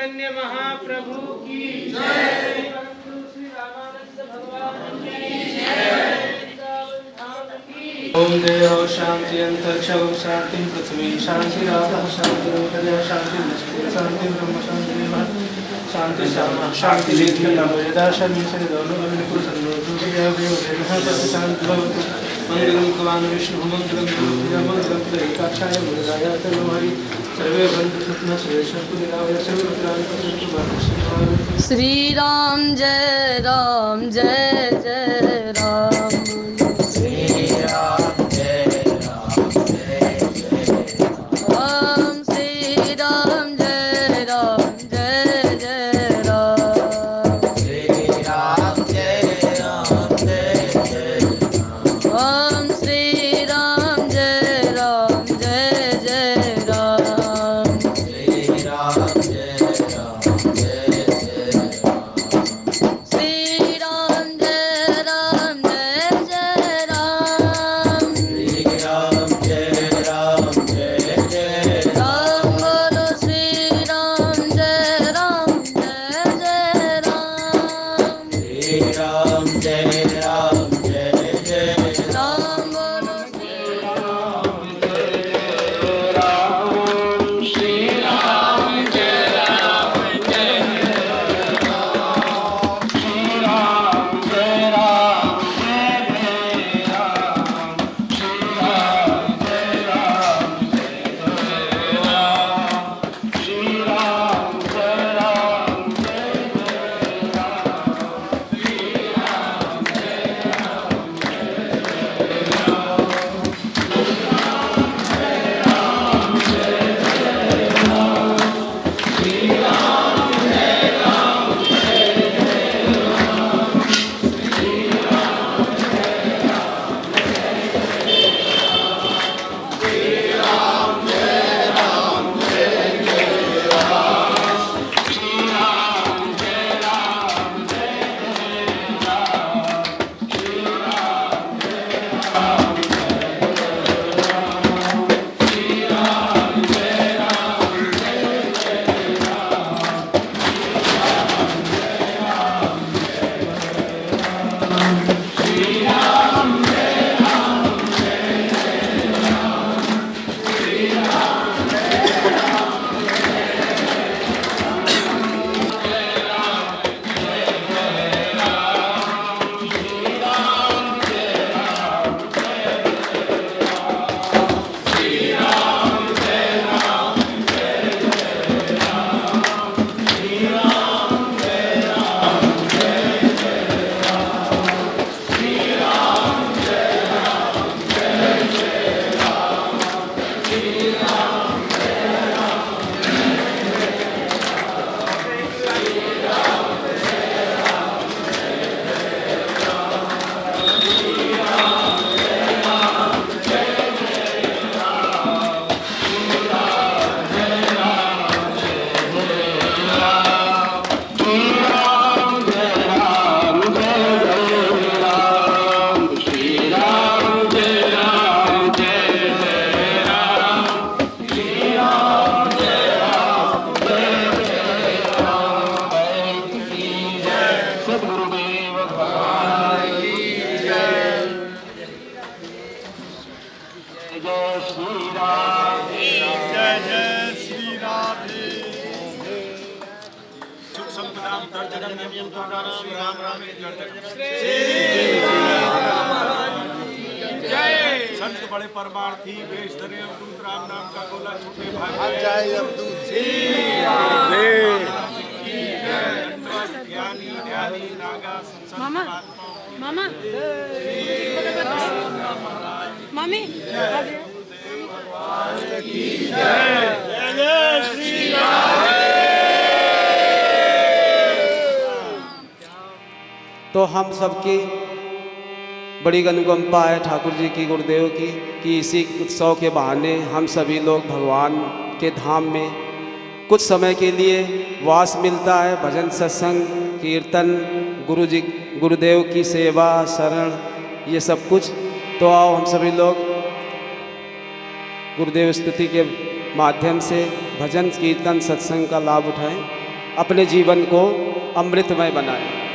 चैतन्य महाप्रभु की जय। श्री रामानंद भगवान की जय। ओम देव शांति अंतरिक्षं शांति पृथ्वी शांति राधः शांति रूपया शांति लक्ष्मी शांति ब्रह्म शांति शांति श्यामा शांति वेदा शांति से दोनों अग्निपुर संलोचन शांति भवतु। मंगलम भगवान विष्णु मंगलम गुरुप्रिया मंगलम त्रैकाक्षाय मुराय तनोहरि सर्वे बंधु सुखना सुरेशं पुनिराय सर्वत्राणि श्री राम जय जय राम। श्री राम जय राम जय जय राम श्री राम जय जय राम। श्री राम जय राम जय जय राम श्री राम जय जय राम। श्री राम जय राम जय जय श्री राम जय राम। श्री राम जय राम जय जय राम बोलो श्री राम जय राम। श्री राम जय राम जय जय राम बोलो श्री संत बड़े परमार्थी वेश धरे अवधूत राम नाम का गोला छूटे भाई ज्ञानी ध्यानी नागा मामा मामा मामी तो हम सबकी बड़ी अनुकंपा है ठाकुर जी की, गुरुदेव की, कि इसी उत्सव के बहाने हम सभी लोग भगवान के धाम में कुछ समय के लिए वास मिलता है। भजन सत्संग कीर्तन गुरुदेव की सेवा शरण ये सब कुछ। तो आओ हम सभी लोग गुरुदेव स्तुति के माध्यम से भजन कीर्तन सत्संग का लाभ उठाएं। अपने जीवन को अमृतमय बनाएं।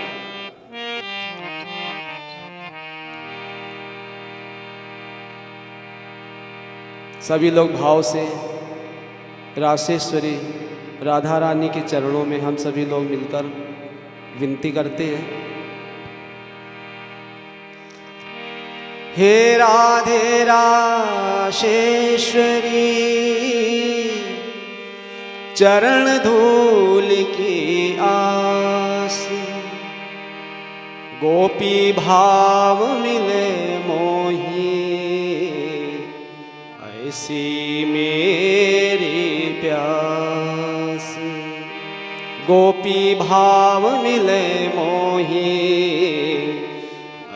सभी लोग भाव से रासेश्वरी राधा रानी के चरणों में हम सभी लोग मिलकर विनती करते हैं। हे राधे रासेश्वरी चरण धूल की आस, गोपी भाव मिले मोही ऐसी मेरी प्यास। गोपी भाव मिले मोही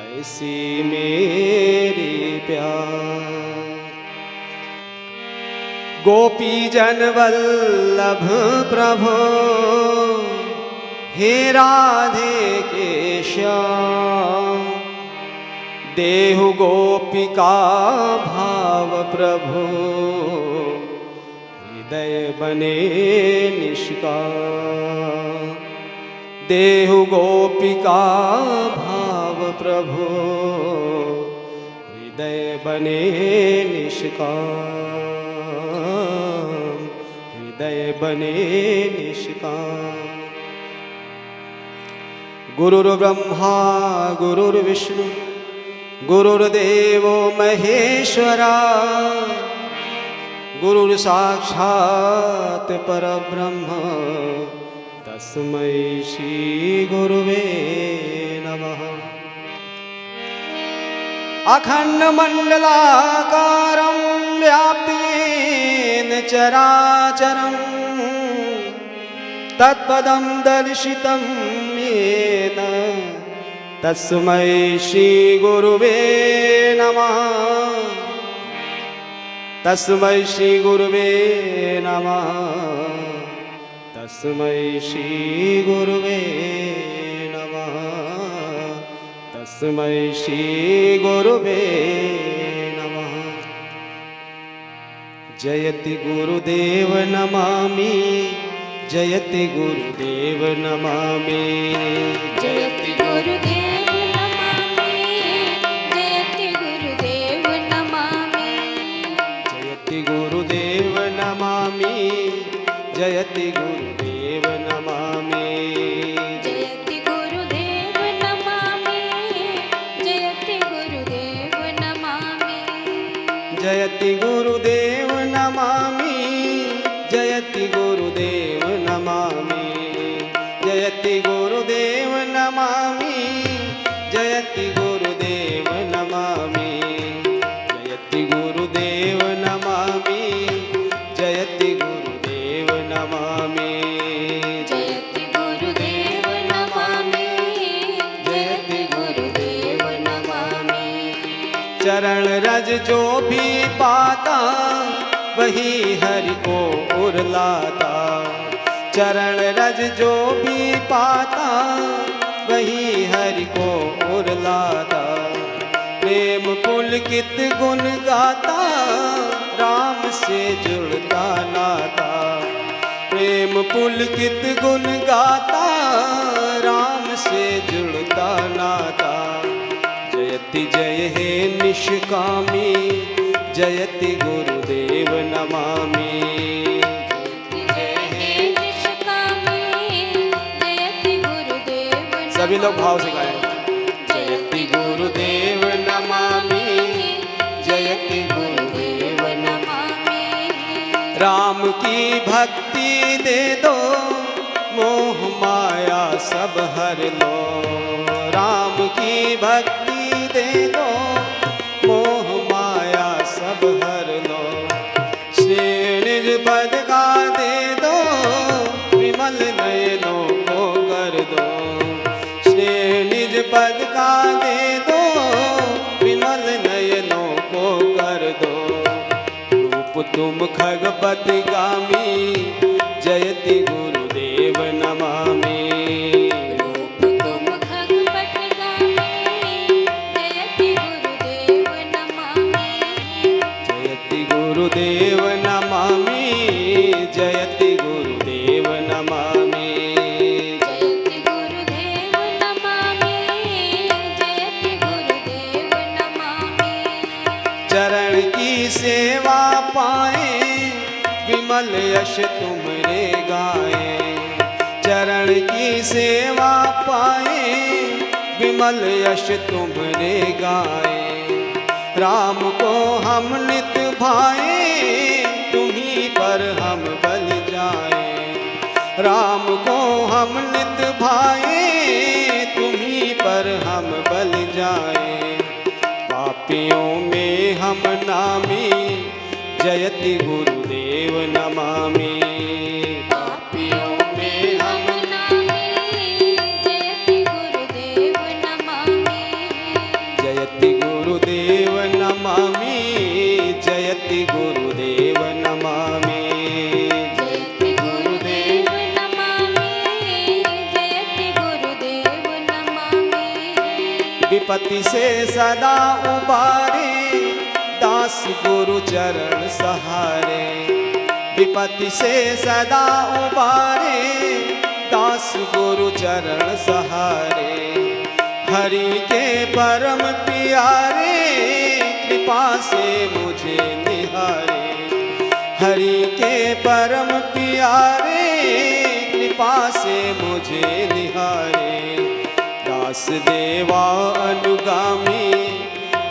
ऐसी मेरी प्यास। गोपी जन वल्लभ प्रभो हे राधे के श्याम, देहु गोपिका भाव प्रभु हृदय बने निष्काम। देहु गोपिका भाव प्रभु हृदय बने निष्काम। हृदय बने निष्काम। गुरुर्ब्रह्मा गुरुर्विष्णु गुरुर्देवो महेश्वरा, गुरुर्साक्षात् परब्रह्म तस्मै श्री गुरुवे नमः। अखण्डमण्डलाकारं व्याप्तेन चराचरं, तत्पदं दर्शितं येन तस्मै श्री गुरुवे नमः। तस्मै श्री गुरुवे नमः। तस्मै श्री गुरुवे नमः। तस्मै श्री गुरुवे नमः। जयति गुरुदेव नमामि, जयति गुरुदेव नमामि। जयति गुरुदेव नमामि, जयति गुरुदेव नमामि। जयति गुरुदेव नमामि, जयति गुरुदेव नमामि। जयति गुरुदेव नमामि, जयति गुरुदेव नमामि। जयति गुरुदेव नमामि, जयति गुरुदेव नमामि। जयति गुरुदेव नमामि, जयति गुरुदेव नमामि। जयति गुरुदेव नमामि, जयति गुरुदेव नमामि। जयति गुरुदेव नमामि, जयति गुरुदेव नमामि। चरण रज जो भी पाता वही हरि को उरलाता। चरण रज जो भी पाता वही हरि को उरलाता। प्रेम पुलकित गुण गाता, राम से जुड़ता नाता। प्रेम पुलकित गुण गाता, राम से जुड़ता नाता। जयति जय हे निष्कामी, जयति गुरुदेव नमामि। जय हे निष्कामी, जयति गुरुदेव नमामि। सभी लोग भाव से गाएं। जयति गुरुदेव नमामि, जयति गुरुदेव नमामि। राम की भक्ति दे दो, मोह माया सब हर लो। राम की भक्ति दे दो, मोह माया सब हर लो। श्री निज पद का दे दो, विमल नयनों को कर दो। श्री निज पद का दे दो, विमल नयनों को कर दो। रूप तुम खगपत गामी, जयति गुरुदेव नमामि। रूप तुम खगपत गामी, जयति गुरुदेव नमामि। जयति गुरुदेव नमामि, जयति गुरुदेव नमामि। विमल यश तुमरे गाए, चरण की सेवा पाए विमल यश तुमरे गाए। राम को हम नित भाए तुम्हीं पर हम बल जाए, राम को हम नित भाए तुम्हीं पर हम बल जाए। पापियों में हम नामी जयति गुरुदेव नमामि, पापियों में हम नामी जयति गुरुदेव नमामि, जयति गुरुदेव नमामि, जयति गुरुदेव नमामि, जयति गुरुदेव नमामि, जयति गुरुदेव नमामि। विपत्ति से सदा उबारे दास गुरु चरण सहारे, विपत्ति से सदा उबारे दास गुरु चरण सहारे। हरि के परम प्यारे कृपा से मुझे निहारे, हरि के परम प्यारे कृपा से मुझे निहारे। दास देवा अनुगामी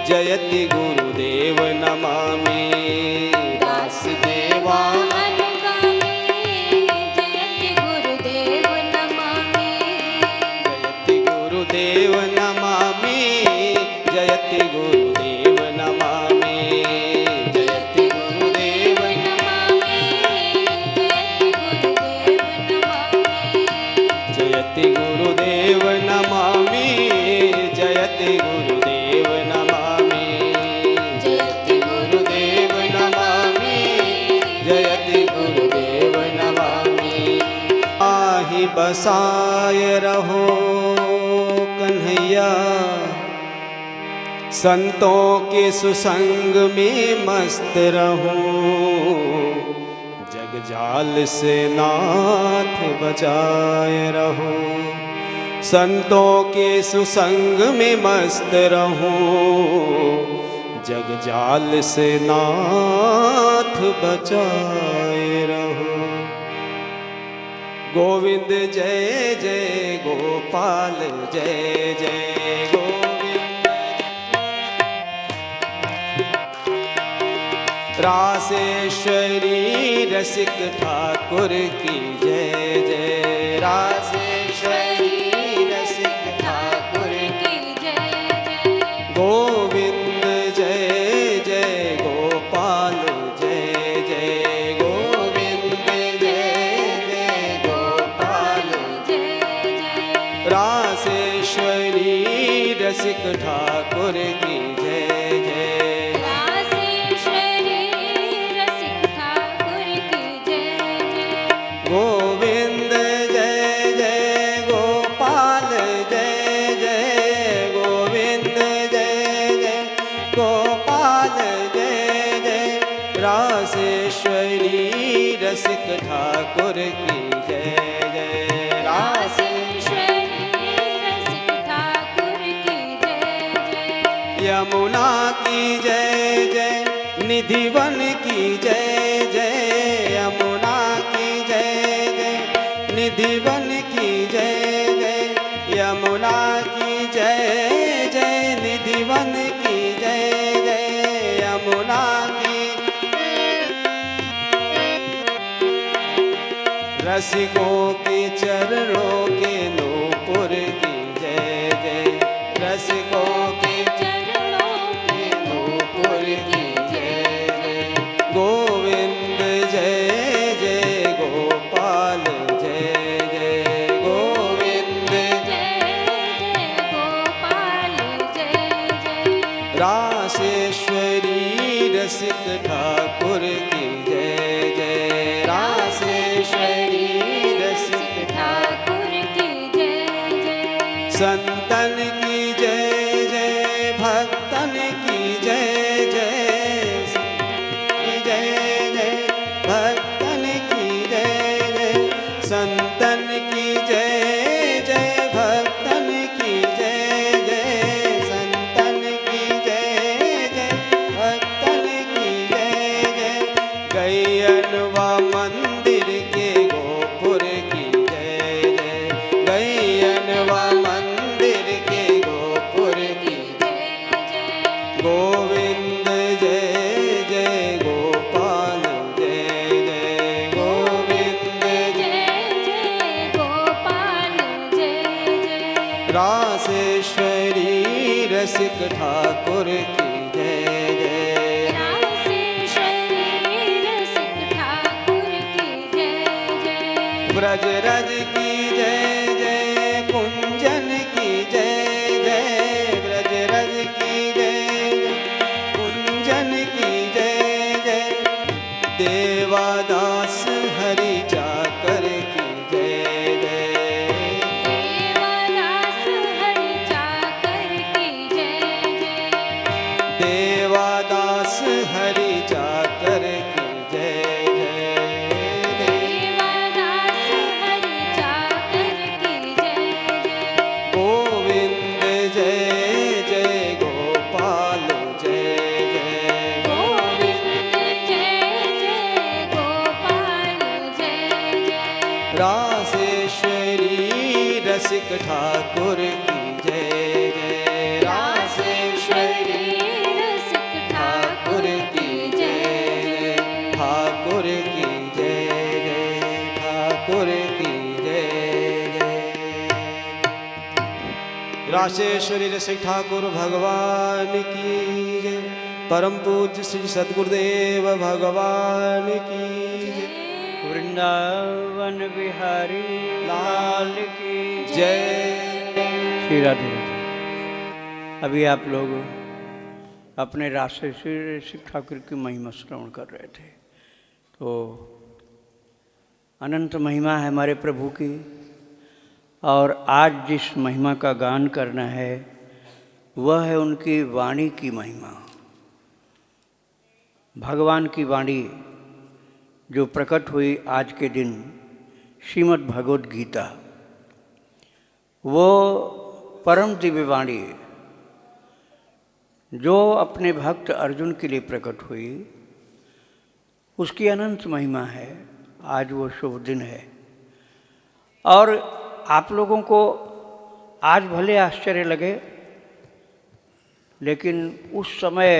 जयति गुरुदेव नमामि, दास देवा अनुगामी जयति गुरुदेव नमामि, जयति गुरुदेव नमामि, जयति गुरुदेव नमामि, जयति गुरुदेव नमामि, जयति गुरुदेव नमामि, जयति गुरुदेव नमामि, जयति गुरुदेव नमामि, जयति गुरुदेव नमामि, जयति गुरुदेव नमामि। आहि बसाय रहो कन्हैया, संतों के सुसंग में मस्त रहूं, जग जाल से नाथ बचाए रहो। संतों के सुसंग में मस्त रहूं, जग जाल से नाथ बचाए रहो। गोविंद जय जय गोपाल जय जय गोविंद, रासेश्वरी रसिक ठाकुर की जय जय, रासेश्वरी रसिक ठाकुर की जय जय। गोविंद जय जय गोपाल जय जय गोविंद जय जय गोपाल जय जय। रासेश्वरी रसिक ठाकुर की जय जय, रासेश्वरी रसिक ठाकुर की जय जय। गोविंद जय जय गोपाल जय जय गोविंद जय जय गोपाल जय जय। रासेश्वरी रसिक ठाकुर की जय जय, रासेश्वरी रसिक ठाकुर की जय जय। यमुना की जय जय, निधिवन की जय जय, यमुना की जय जय, निधिवन की जय जय, यमुना की जय जय, निधिवन की जय जय, यमुना की। रसिकों के चरणों के नूपुर की जय जय, रसिकों के चरणों के नूपुर की जय जय। गोविंद जय जय गोपाल जय जय गोविंद जय जय गोपाल जय जय। रासेश्वरी रसिक ठाकुर की जय जय, रासेश्वरी रसिक ठाकुर की जय जय। संतन की जय जय, भक्तन की जय जय, जय जय भक्तन की जय जय, संतन की जय जय, भक्तन की जय जय, संतन की जय जय, भक्तन की जय जय। गैयन व मनवा मंदिर के गोपुर की गोविंद जय जय गोपाल जय जय गोविंद जय गोपाल जय जय रासेश्वरी रसिक ठाकुर की जय जय रासेश्वरी रसिक ठाकुर की जय जय ब्रज रज की जय जय कुंजन की जय जय ब्रज रज की जय जय कुंजन की जय जय देवादास हरि चाकर की जय जय देवादास हरि चाकर की जय जय देवादास हरि चाकर की जय जय देवादास हरि चाकर की जय जय गोविंद जय जय गोपाल जय जय गोविंद जय जय गोपाल जय जय रासेश्वरी रसिक ठाकुर की जय जय रासेश्वरी रसिक ठाकुर की जय जय ठाकुर की जय जय ठाकुर की जय जय रासेश्वरी रसिक ठाकुर भगवान की जय परम पूज्य श्री सद्गुरुदेव भगवान की जय वृंदावन बिहारी लाल की जय श्री राधे राधे। अभी आप लोग अपने रासेश्वरी रसिक ठाकुर की महिमा श्रवण कर रहे थे। तो अनंत महिमा है हमारे प्रभु की, और आज जिस महिमा का गान करना है वह है उनकी वाणी की महिमा। भगवान की वाणी जो प्रकट हुई आज के दिन श्रीमद् भगवद गीता, वो परम दिव्य वाणी जो अपने भक्त अर्जुन के लिए प्रकट हुई, उसकी अनंत महिमा है। आज वो शुभ दिन है और आप लोगों को आज भले आश्चर्य लगे, लेकिन उस समय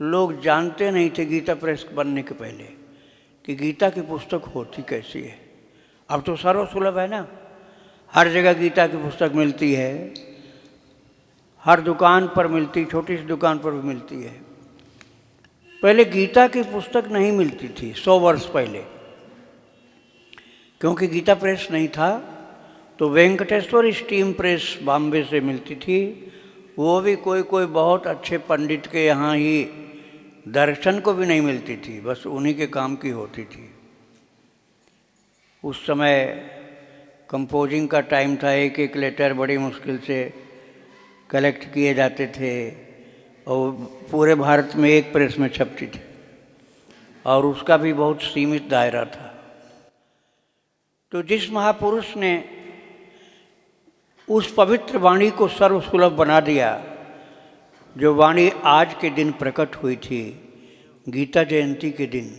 लोग जानते नहीं थे गीता प्रेस बनने के पहले कि गीता की पुस्तक होती कैसी है। अब तो सर्वसुलभ है ना, हर जगह गीता की पुस्तक मिलती है, हर दुकान पर मिलती, छोटी सी दुकान पर भी मिलती है। पहले गीता की पुस्तक नहीं मिलती थी 100 वर्ष पहले, क्योंकि गीता प्रेस नहीं था। तो वेंकटेश्वर स्टीम प्रेस बॉम्बे से मिलती थी, वो भी कोई कोई बहुत अच्छे पंडित के यहाँ ही, दर्शन को भी नहीं मिलती थी, बस उन्हीं के काम की होती थी। उस समय कंपोजिंग का टाइम था, एक एक लेटर बड़ी मुश्किल से कलेक्ट किए जाते थे और पूरे भारत में एक प्रेस में छपती थी, और उसका भी बहुत सीमित दायरा था। तो जिस महापुरुष ने उस पवित्र वाणी को सर्वसुलभ बना दिया, जो वाणी आज के दिन प्रकट हुई थी, गीता जयंती के दिन,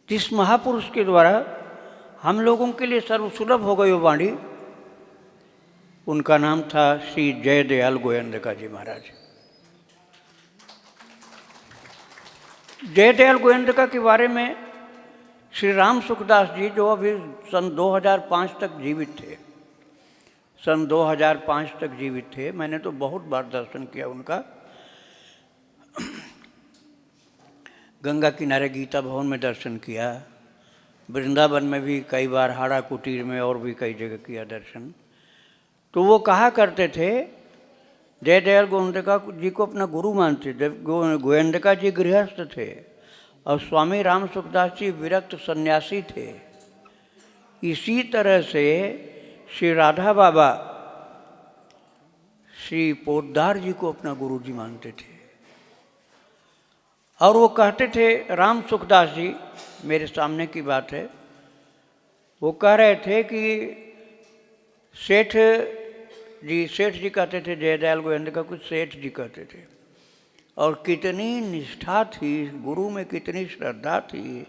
जिस महापुरुष के द्वारा हम लोगों के लिए सर्वसुलभ हो गई वो वाणी, उनका नाम था श्री जयदयाल गोयंदका जी महाराज। जयदयाल गोयंदका के बारे में श्री राम सुखदास जी, जो अभी सन 2005 तक जीवित थे, सन 2005 तक जीवित थे, मैंने तो बहुत बार दर्शन किया उनका। गंगा किनारे गीता भवन में दर्शन किया, वृंदावन में भी कई बार, हाड़ा कुटीर में और भी कई जगह किया दर्शन। तो वो कहा करते थे, जयदयाल गोयंदका जी को अपना गुरु मानते थे। गोयंदका जी गृहस्थ थे और स्वामी राम सुखदास जी विरक्त सन्यासी थे। इसी तरह से श्री राधा बाबा श्री पोद्दार जी को अपना गुरु जी मानते थे। और वो कहते थे, राम सुखदास जी, मेरे सामने की बात है, वो कह रहे थे कि सेठ जी कहते थे, जयदयाल गोयंदका कुछ सेठ जी कहते थे, और कितनी निष्ठा थी, गुरु में कितनी श्रद्धा थी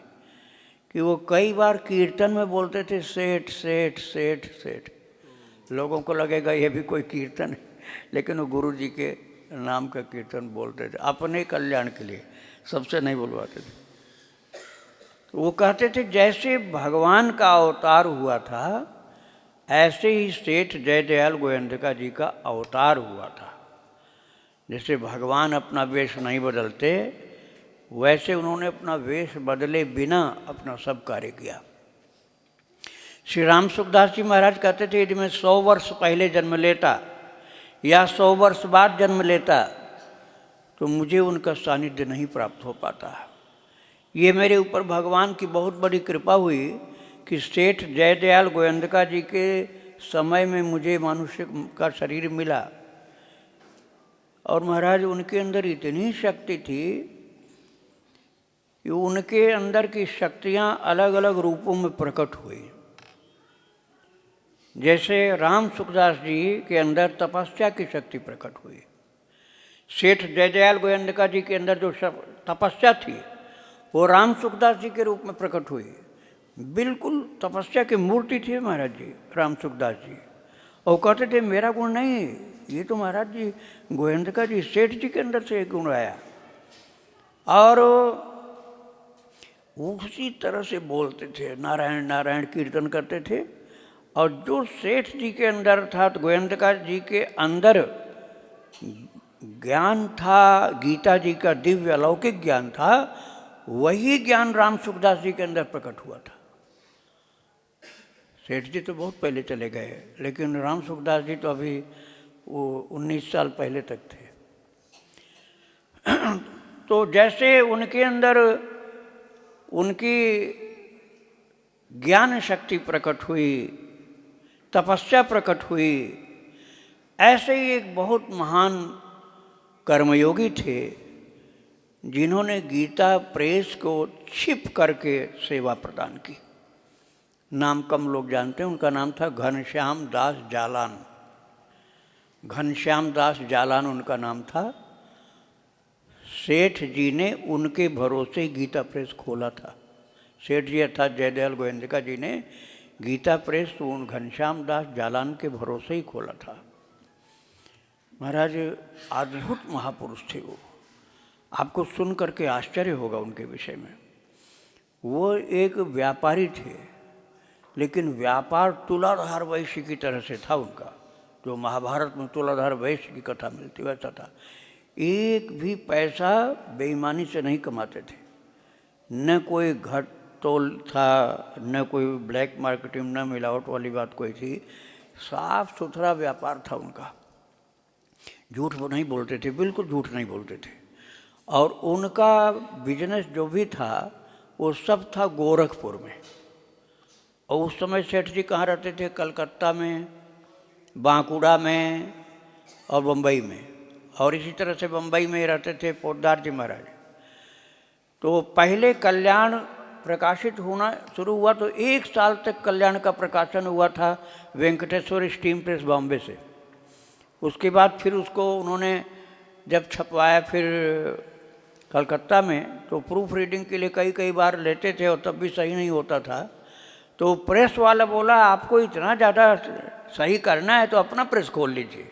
कि वो कई बार कीर्तन में बोलते थे सेठ सेठ सेठ सेठ। लोगों को लगेगा ये भी कोई कीर्तन है, लेकिन वो गुरु जी के नाम का कीर्तन बोलते थे अपने कल्याण के लिए, सबसे नहीं बुलवाते थे। वो कहते थे जैसे भगवान का अवतार हुआ था ऐसे ही सेठ जयदयाल गोयंदका जी का अवतार हुआ था। जैसे भगवान अपना वेश नहीं बदलते वैसे उन्होंने अपना वेश बदले बिना अपना सब कार्य किया। श्री राम सुखदास जी महाराज कहते थे यदि मैं 100 वर्ष पहले जन्म लेता या 100 वर्ष बाद जन्म लेता तो मुझे उनका सानिध्य नहीं प्राप्त हो पाता। ये मेरे ऊपर भगवान की बहुत बड़ी कृपा हुई कि सेठ जयदयाल गोयंदका जी के समय में मुझे मनुष्य का शरीर मिला। और महाराज उनके अंदर इतनी शक्ति थी कि उनके अंदर की शक्तियाँ अलग अलग रूपों में प्रकट हुई। जैसे राम सुखदास जी के अंदर तपस्या की शक्ति प्रकट हुई, सेठ जयदयाल गोयंदका जी के अंदर जो तपस्या थी वो राम सुखदास जी के रूप में प्रकट हुई। बिल्कुल तपस्या की मूर्ति थी महाराज जी राम सुखदास जी। और कहते थे मेरा गुण नहीं, ये तो महाराज जी गोयंदका जी सेठ जी के अंदर से एक गुण आया। और उसी तरह से बोलते थे, नारायण नारायण कीर्तन करते थे। और जो सेठ जी के अंदर था तो गोयंदका जी के अंदर ज्ञान था, गीता जी का दिव्य अलौकिक ज्ञान था, वही ज्ञान राम सुखदास जी के अंदर प्रकट हुआ था। सेठ जी तो बहुत पहले चले गए, लेकिन राम सुखदास जी तो अभी वो 19 साल पहले तक थे। तो जैसे उनके अंदर उनकी ज्ञान शक्ति प्रकट हुई, तपस्या प्रकट हुई, ऐसे ही एक बहुत महान कर्मयोगी थे जिन्होंने गीता प्रेस को छिप करके सेवा प्रदान की। नाम कम लोग जानते हैं, उनका नाम था घनश्याम दास जालान। घनश्याम दास जालान उनका नाम था। सेठ जी ने उनके भरोसे गीता प्रेस खोला था। सेठ जी अर्थात जयदयाल गोयंदका जी ने गीता प्रेस तो उन घनश्याम दास जालान के भरोसे ही खोला था। महाराज अद्भुत महापुरुष थे वो, आपको सुन करके आश्चर्य होगा उनके विषय में। वो एक व्यापारी थे, लेकिन व्यापार तुलाधार वैश्य की तरह से था उनका। जो महाभारत में तुलाधार वैश्य की कथा मिलती वैसा था। एक भी पैसा बेईमानी से नहीं कमाते थे, न कोई घट तोल था, न कोई ब्लैक मार्केटिंग, न मिलावट वाली बात कोई थी। साफ सुथरा व्यापार था उनका। झूठ वो नहीं बोलते थे, बिल्कुल झूठ नहीं बोलते थे। और उनका बिजनेस जो भी था वो सब था गोरखपुर में। और उस समय सेठ जी कहाँ रहते थे? कलकत्ता में, बांकुड़ा में और बम्बई में। और इसी तरह से बम्बई में रहते थे पोद्दार जी महाराज। तो पहले कल्याण प्रकाशित होना शुरू हुआ तो 1 साल तक कल्याण का प्रकाशन हुआ था वेंकटेश्वर स्टीम प्रेस बॉम्बे से। उसके बाद फिर उसको उन्होंने जब छपवाया फिर कलकत्ता में, तो प्रूफ रीडिंग के लिए कई बार लेते थे और तब भी सही नहीं होता था। तो प्रेस वाला बोला आपको इतना ज़्यादा सही करना है तो अपना प्रेस खोल लीजिए,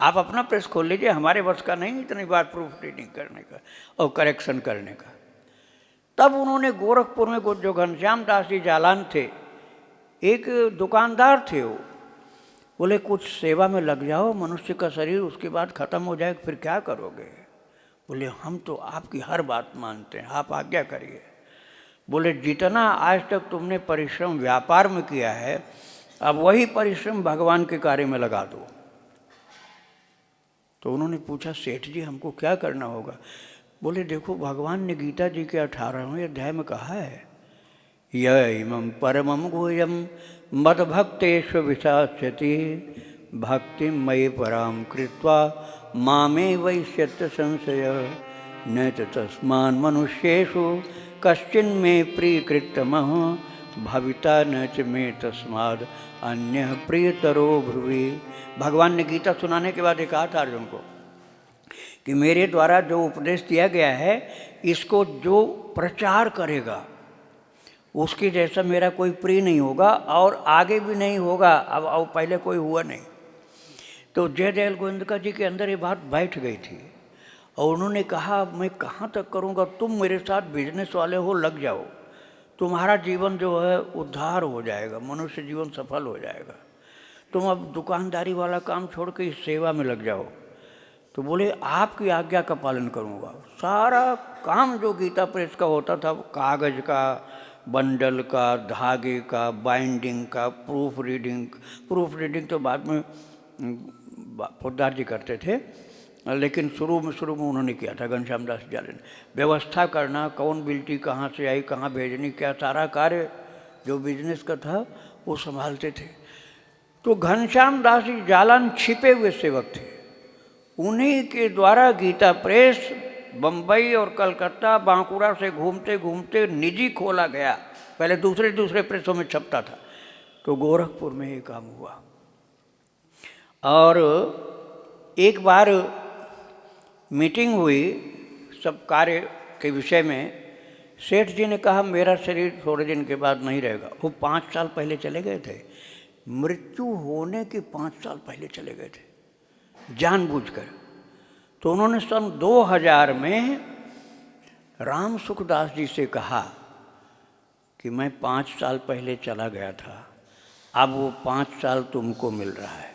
आप अपना प्रेस खोल लीजिए, हमारे बस का नहीं इतनी बार प्रूफ रीडिंग करने का और करेक्शन करने का। तब उन्होंने गोरखपुर में जो घनश्याम दास जी जालान थे, एक दुकानदार थे, वो बोले कुछ सेवा में लग जाओ, मनुष्य का शरीर उसके बाद ख़त्म हो जाए फिर क्या करोगे? बोले हम तो आपकी हर बात मानते हैं, आप आज्ञा करिए। बोले जितना आज तक तुमने परिश्रम व्यापार में किया है, अब वही परिश्रम भगवान के कार्य में लगा दो। तो उन्होंने पूछा सेठ जी हमको क्या करना होगा? बोले देखो भगवान ने गीता जी के 18वें अध्याय में कहा है, यमं परमं गुह्यं मद्भक्तेषु विशास्यति भक्तिं मयि परां कृत्वा मामे वैश्यत्य संशय न च तस्मान् मनुष्येषु कश्चिन्मे प्रियकृतमः भविता न च मे तस्माद् अन्यः प्रियतरो भुवि। भगवान ने गीता सुनाने के बाद कहा था अर्जुन को कि मेरे द्वारा जो उपदेश दिया गया है इसको जो प्रचार करेगा उसके जैसा मेरा कोई प्रिय नहीं होगा और आगे भी नहीं होगा, अब पहले कोई हुआ नहीं। तो जयदयाल गोविंदका जी के अंदर ये बात बैठ गई थी और उन्होंने कहा मैं कहाँ तक करूँगा, तुम मेरे साथ बिजनेस वाले हो, लग जाओ, तुम्हारा जीवन जो है उद्धार हो जाएगा, मनुष्य जीवन सफल हो जाएगा, तुम अब दुकानदारी वाला काम छोड़ के इस सेवा में लग जाओ। तो बोले आपकी आज्ञा का पालन करूँगा। सारा काम जो गीता प्रेस का होता था, कागज़ का, बंडल का, धागे का, बाइंडिंग का, प्रूफ रीडिंग तो बाद में पोद्दार जी करते थे, लेकिन शुरू में उन्होंने किया था घनश्याम दास जालन। व्यवस्था करना, कौन बिल्टी कहाँ से आई, कहाँ भेजनी, क्या सारा कार्य जो बिजनेस का था वो संभालते थे। तो घनश्याम दास जी जालन छिपे हुए सेवक थे, उन्हीं के द्वारा गीता प्रेस बम्बई और कलकत्ता बांकुड़ा से घूमते घूमते निजी खोला गया। पहले दूसरे प्रेसों में छपता था, तो गोरखपुर में ये काम हुआ। और एक बार मीटिंग हुई सब कार्य के विषय में, सेठ जी ने कहा मेरा शरीर थोड़े दिन के बाद नहीं रहेगा। वो 5 साल पहले चले गए थे, मृत्यु होने के 5 साल पहले चले गए थे जानबूझकर। तो उन्होंने सन 2000 में राम सुखदास जी से कहा कि मैं 5 साल पहले चला गया था, अब वो 5 साल तुमको मिल रहा है।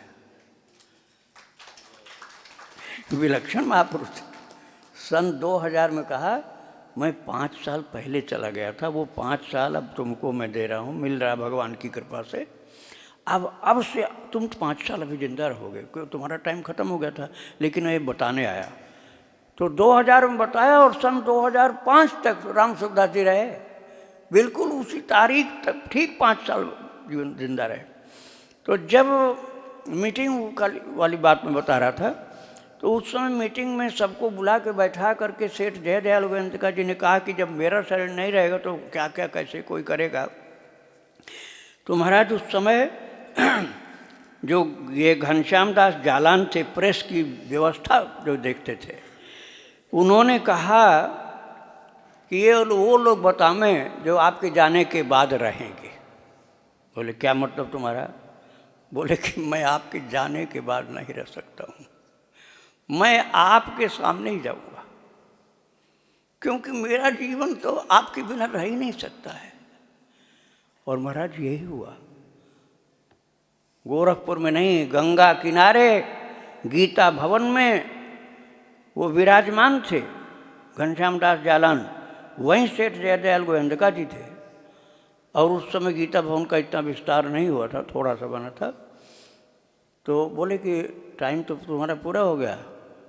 विलक्षण महापुरुष सन 2000 में कहा मैं 5 साल पहले चला गया था, वो 5 साल अब तुमको मैं दे रहा हूँ, मिल रहा है भगवान की कृपा से। अब से तुम 5 साल अभी जिंदा रहोगे, क्योंकि तुम्हारा टाइम ख़त्म हो गया था। लेकिन ये बताने आया तो 2000 में बताया और सन 2005 तक राम सुखदास जी रहे, बिल्कुल उसी तारीख तक ठीक 5 साल जीवन जिंदा रहे। तो जब मीटिंग वाली बात में बता रहा था, तो उस समय मीटिंग में सबको बुला के बैठा करके सेठ जयदयाल गोविंदका जी ने कहा कि जब मेरा शरीर नहीं रहेगा तो क्या क्या कैसे कोई करेगा। तो महाराज उस समय जो ये घनश्याम दास जालान थे, प्रेस की व्यवस्था जो देखते थे, उन्होंने कहा कि ये वो लोग बतावें जो आपके जाने के बाद रहेंगे। बोले क्या मतलब तुम्हारा? बोले कि मैं आपके जाने के बाद नहीं रह सकता हूँ, मैं आपके सामने ही जाऊँगा, क्योंकि मेरा जीवन तो आपके बिना रह ही नहीं सकता है। और महाराज यही हुआ। गोरखपुर में नहीं, गंगा किनारे गीता भवन में वो विराजमान थे घनश्याम दास जालान, वहीं सेठ जयदयाल गोविंदका जी थे। और उस समय गीता भवन का इतना विस्तार नहीं हुआ था, थोड़ा सा बना था। तो बोले कि टाइम तो तुम्हारा पूरा हो गया।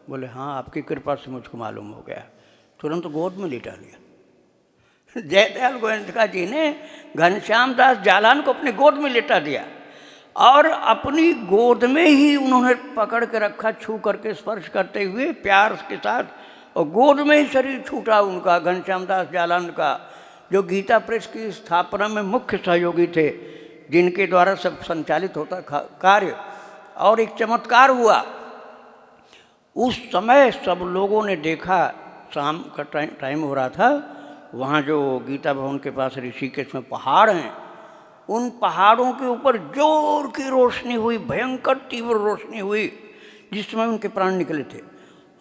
बोले हाँ, आपकी कृपा से मुझको मालूम हो गया। तुरंत गोद में लिटा लिया। जयदयाल गोविंदका जी ने घनश्याम दास जालान को अपनी गोद में लिटा दिया और अपनी गोद में ही उन्होंने पकड़ के रखा, छू करके स्पर्श करते हुए प्यार के साथ, और गोद में ही शरीर छूटा उनका, घनश्याम दास जालान का, जो गीता प्रेस की स्थापना में मुख्य सहयोगी थे, जिनके द्वारा सब संचालित होता कार्य। और एक चमत्कार हुआ, उस समय सब लोगों ने देखा, शाम का टाइम हो रहा था, वहाँ जो गीता भवन के पास ऋषिकेश में पहाड़ हैं, उन पहाड़ों के ऊपर जोर की रोशनी हुई, भयंकर तीव्र रोशनी हुई, जिसमें उनके प्राण निकले थे।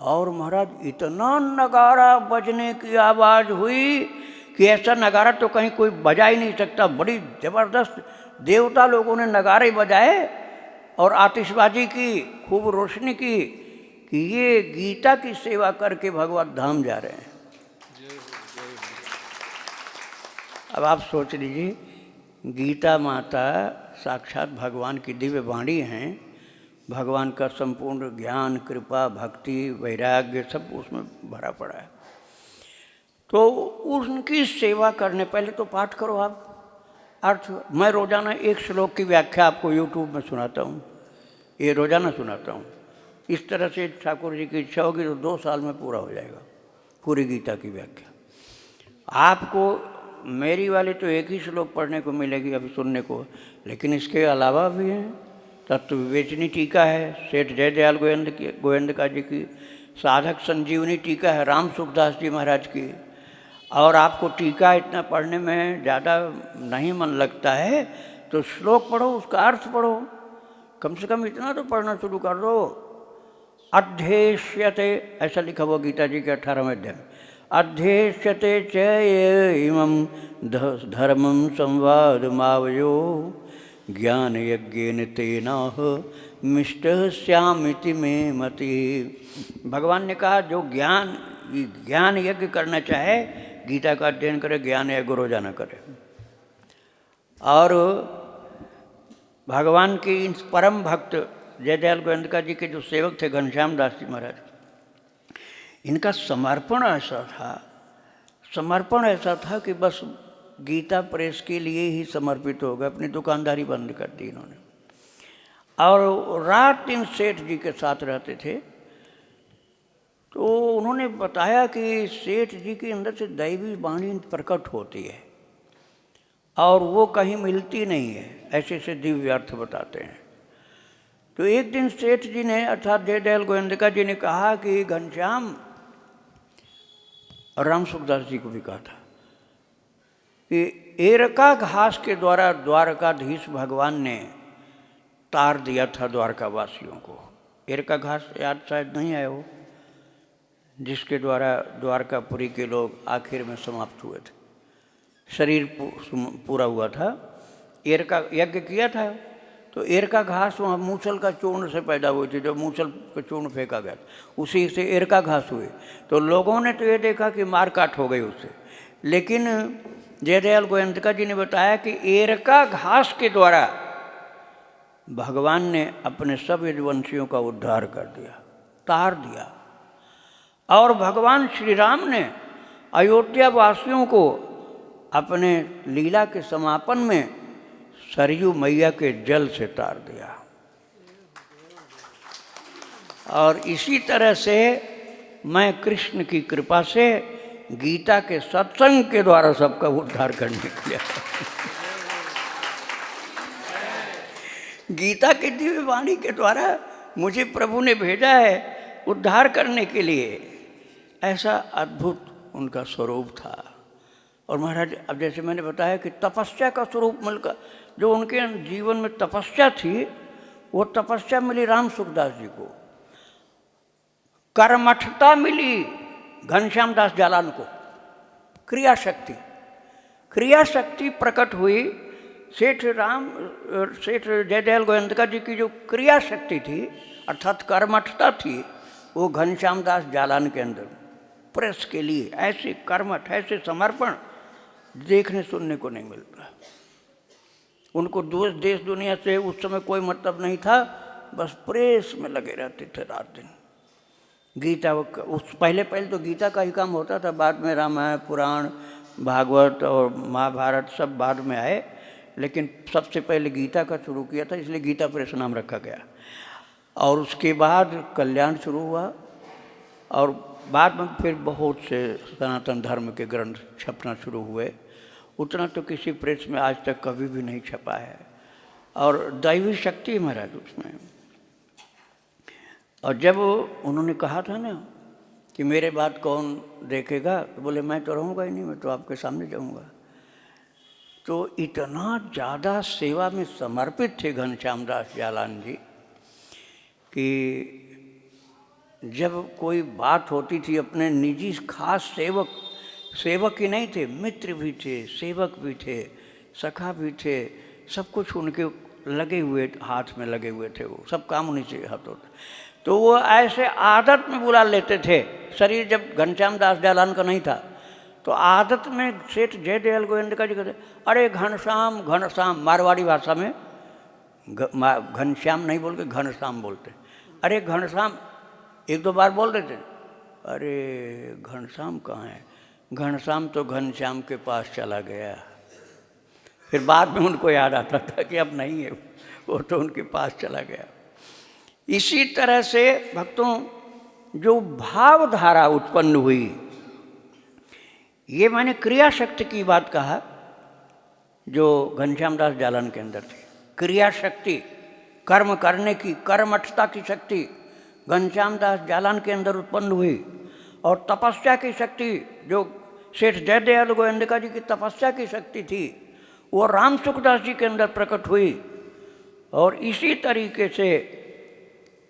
और महाराज इतना नगारा बजने की आवाज़ हुई कि ऐसा नगारा तो कहीं कोई बजा ही नहीं सकता। बड़ी ज़बरदस्त देवता लोगों ने नगारे बजाए और आतिशबाजी की, खूब रोशनी की, कि ये गीता की सेवा करके भगवत धाम जा रहे हैं। अब आप सोच लीजिए, गीता माता साक्षात भगवान की दिव्य वाणी हैं, भगवान का संपूर्ण ज्ञान, कृपा, भक्ति, वैराग्य सब उसमें भरा पड़ा है। तो उनकी सेवा करने, पहले तो पाठ करो आप अर्थ। मैं रोज़ाना एक श्लोक की व्याख्या आपको यूट्यूब में सुनाता हूँ, ये रोज़ाना सुनाता हूँ। इस तरह से ठाकुर जी की इच्छा होगी तो 2 साल में पूरा हो जाएगा पूरी गीता की व्याख्या। आपको मेरी वाली तो एक ही श्लोक पढ़ने को मिलेगी अभी सुनने को, लेकिन इसके अलावा भी हैं। तत्व विवेचनी टीका है सेठ जयदयाल गोविंदका जी की, साधक संजीवनी टीका है राम सुखदास जी महाराज की, और आपको टीका इतना पढ़ने में ज़्यादा नहीं मन लगता है तो श्लोक पढ़ो, उसका अर्थ पढ़ो, कम से कम इतना तो पढ़ना शुरू कर दो। अध्येष्यते, ऐसा लिखा हुआ गीता जी के 18वें अध्याय में, अध्येष्यते च ये इमं धर्मं संवादमावयो ज्ञान यज्ञेन तेनाह मिष्टः स्यामिति मे मति। भगवान ने कहा जो ज्ञान यज्ञ करना चाहे गीता का अध्ययन करे, ज्ञान यज्ञ रोजाना करे। और भगवान के इन परम भक्त जयदयाल गोविंदका जी के जो सेवक थे घनश्याम दास जी महाराज, इनका समर्पण ऐसा था कि बस गीता प्रेस के लिए ही समर्पित हो गए, अपनी दुकानदारी बंद कर दी इन्होंने। और रात दिन सेठ जी के साथ रहते थे। तो उन्होंने बताया कि सेठ जी के अंदर से दैवी वाणी प्रकट होती है और वो कहीं मिलती नहीं है, ऐसे ऐसे दिव्य अर्थ बताते हैं। तो एक दिन सेठ जी ने अर्थात जयदयाल गोविंदका जी ने कहा कि घनश्याम, और राम सुखदास जी को भी कहा था कि एरका घास के द्वारा द्वारकाधीश भगवान ने तार दिया था द्वारका वासियों को। एरका घास याद शायद नहीं आया हो, जिसके द्वारा द्वारकापुरी के लोग आखिर में समाप्त हुए थे, शरीर पूरा हुआ था। एरका यज्ञ किया था तो एरका घास वहाँ मूसल का चूर्ण से पैदा हुई थी, जो मूसल का चूर्ण फेंका गया उसी से एरका घास हुई। तो लोगों ने तो ये देखा कि मार काट हो गई उससे, लेकिन जयदयाल गोविंदका जी ने बताया कि एरका घास के द्वारा भगवान ने अपने सब यदुवंशियों का उद्धार कर दिया, तार दिया। और भगवान श्री राम ने अयोध्या वासियों को अपने लीला के समापन में सरयू मैया के जल से तार दिया। और इसी तरह से मैं कृष्ण की कृपा से गीता के सत्संग के द्वारा सबका उद्धार करने के लिए गीता की दिव्य वाणी के द्वारा मुझे प्रभु ने भेजा है उद्धार करने के लिए। ऐसा अद्भुत उनका स्वरूप था। और महाराज, अब जैसे मैंने बताया कि तपस्या का स्वरूप मिलकर जो उनके जीवन में तपस्या थी, वो तपस्या मिली राम सुखदास जी को, कर्मठता मिली घनश्याम दास जालान को, क्रिया शक्ति प्रकट हुई। सेठ जयदयाल गोविंदका जी की जो क्रिया शक्ति थी अर्थात कर्मठता थी, वो घनश्याम दास जालान के अंदर प्रेस के लिए ऐसे कर्मठ, ऐसे समर्पण देखने सुनने को नहीं मिलता। उनको देश दुनिया से उस समय कोई मतलब नहीं था, बस प्रेस में लगे रहते थे रात दिन। गीता उस पहले तो गीता का ही काम होता था, बाद में रामायण, पुराण, भागवत और महाभारत सब बाद में आए, लेकिन सबसे पहले गीता का शुरू किया था, इसलिए गीता प्रेस नाम रखा गया। और उसके बाद कल्याण शुरू हुआ और बाद में फिर बहुत से सनातन धर्म के ग्रंथ छपना शुरू हुए। उतना तो किसी प्रेस में आज तक कभी भी नहीं छपा है। और दैवी शक्ति महाराज उसमें। और जब उन्होंने कहा था ना कि मेरे बाद कौन देखेगा, तो बोले मैं तो रहूँगा ही नहीं, मैं तो आपके सामने जाऊँगा। तो इतना ज़्यादा सेवा में समर्पित थे घनश्याम दास जालान जी कि जब कोई बात होती थी अपने निजी खास सेवक ही नहीं थे, मित्र भी थे, सेवक भी थे, सखा भी थे, सब कुछ उनके लगे हुए हाथ में लगे हुए थे, वो सब काम उन्हीं से हाथ होते। तो वो ऐसे आदत में बुला लेते थे। शरीर जब घनश्याम दास जालान का नहीं था तो आदत में सेठ जयदयाल गोविंदका जी कहते, अरे घनश्याम घनश्याम, मारवाड़ी भाषा में घनश्याम नहीं बोल के घनश्याम बोलते। अरे घनश्याम एक दो बार बोल देते, अरे घनश्याम कहाँ है? घनश्याम तो घनश्याम के पास चला गया। फिर बाद में उनको याद आता था कि अब नहीं है, वो तो उनके पास चला गया। इसी तरह से भक्तों जो भावधारा उत्पन्न हुई, ये मैंने क्रिया शक्ति की बात कहा जो घनश्याम दास जालान के अंदर थी। क्रिया शक्ति, कर्म करने की, कर्मठता की शक्ति घनश्याम दास जालान के अंदर उत्पन्न हुई। और तपस्या की शक्ति जो सेठ जयदयाल गोयंदका जी की तपस्या की शक्ति थी, वो राम सुखदास जी के अंदर प्रकट हुई। और इसी तरीके से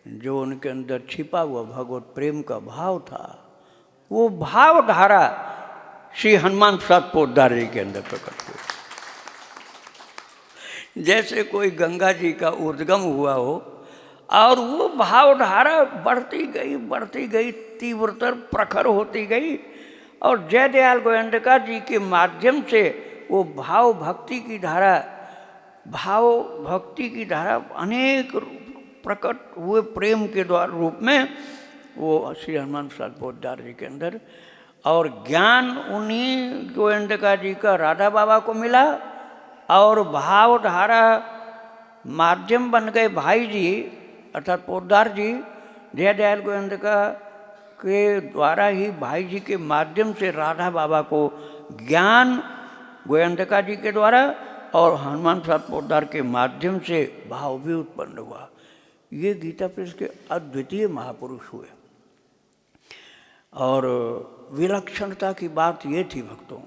जो उनके अंदर छिपा हुआ भगवत प्रेम का भाव था, वो भाव धारा श्री हनुमान प्रसाद पोद्दार जी के अंदर प्रकट हुई। जैसे कोई गंगा जी का उद्गम हुआ हो और वो भावधारा बढ़ती गई, तीव्रतर प्रखर होती गई, और जयदयाल गोयंदका जी के माध्यम से वो भाव भक्ति की धारा अनेक प्रकट हुए प्रेम के द्वारा रूप में वो श्री हनुमान प्रसाद पोद्दार जी के अंदर। और ज्ञान उन्हीं गोयंदका जी का राधा बाबा को मिला, और भावधारा माध्यम बन गए भाई जी अर्थात पोद्दार जी। जयदयाल गोयंदका के द्वारा ही भाई जी के माध्यम से राधा बाबा को ज्ञान गोयंदका जी के द्वारा और हनुमान प्रसाद पोद्दार के माध्यम से भाव भी उत्पन्न हुआ। ये गीता प्रेस के अद्वितीय महापुरुष हुए। और विलक्षणता की बात ये थी भक्तों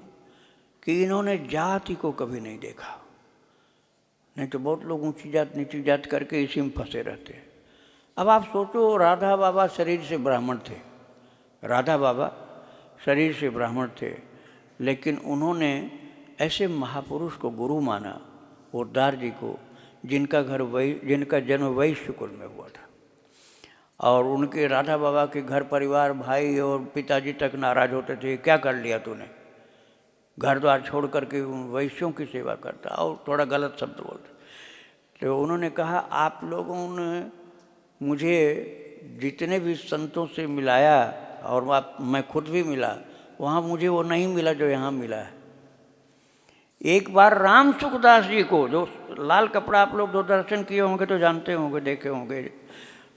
कि इन्होंने जाति को कभी नहीं देखा। नहीं तो बहुत लोग ऊंची जात नीची जात करके इसी में फंसे रहते हैं। अब आप सोचो, राधा बाबा शरीर से ब्राह्मण थे, राधा बाबा शरीर से ब्राह्मण थे, लेकिन उन्होंने ऐसे महापुरुष को गुरु माना, पोद्दार जी को, जिनका जन्म वैश्य कुल में हुआ था। और उनके राधा बाबा के घर परिवार, भाई और पिताजी तक नाराज होते थे, क्या कर लिया तूने, घर द्वार छोड़ करके वैश्यों की सेवा करता, और थोड़ा गलत शब्द बोलते। तो उन्होंने कहा, आप लोगों ने मुझे जितने भी संतों से मिलाया और मैं खुद भी मिला, वहाँ मुझे वो नहीं मिला जो यहाँ मिला है। एक बार राम सुखदास जी को, जो लाल कपड़ा, आप लोग जो दर्शन किए होंगे तो जानते होंगे, देखे होंगे,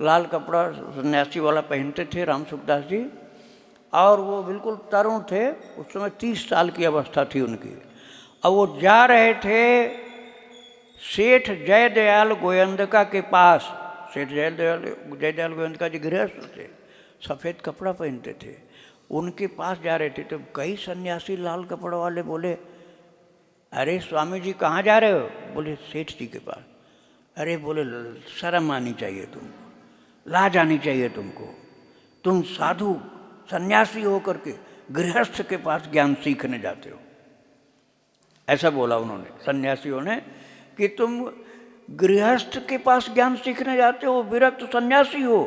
लाल कपड़ा सन्यासी वाला पहनते थे राम सुखदास जी, और वो बिल्कुल तरुण थे, उस समय 30 साल की अवस्था थी उनकी। अब वो जा रहे थे सेठ जयदयाल गोयंदका के पास। सेठ जयदयाल गोयंदका जी गृहस्थ थे, सफ़ेद कपड़ा पहनते थे, उनके पास जा रहे थे। तो कई सन्यासी लाल कपड़ा वाले बोले, अरे स्वामी जी कहाँ जा रहे हो? बोले सेठ जी के पास। अरे बोले शर्म आनी चाहिए तुमको, लाज आनी चाहिए तुमको, तुम साधु सन्यासी होकर के गृहस्थ के पास ज्ञान सीखने जाते हो। ऐसा बोला उन्होंने सन्यासियों ने कि तुम गृहस्थ के पास ज्ञान सीखने जाते हो, विरक्त सन्यासी हो,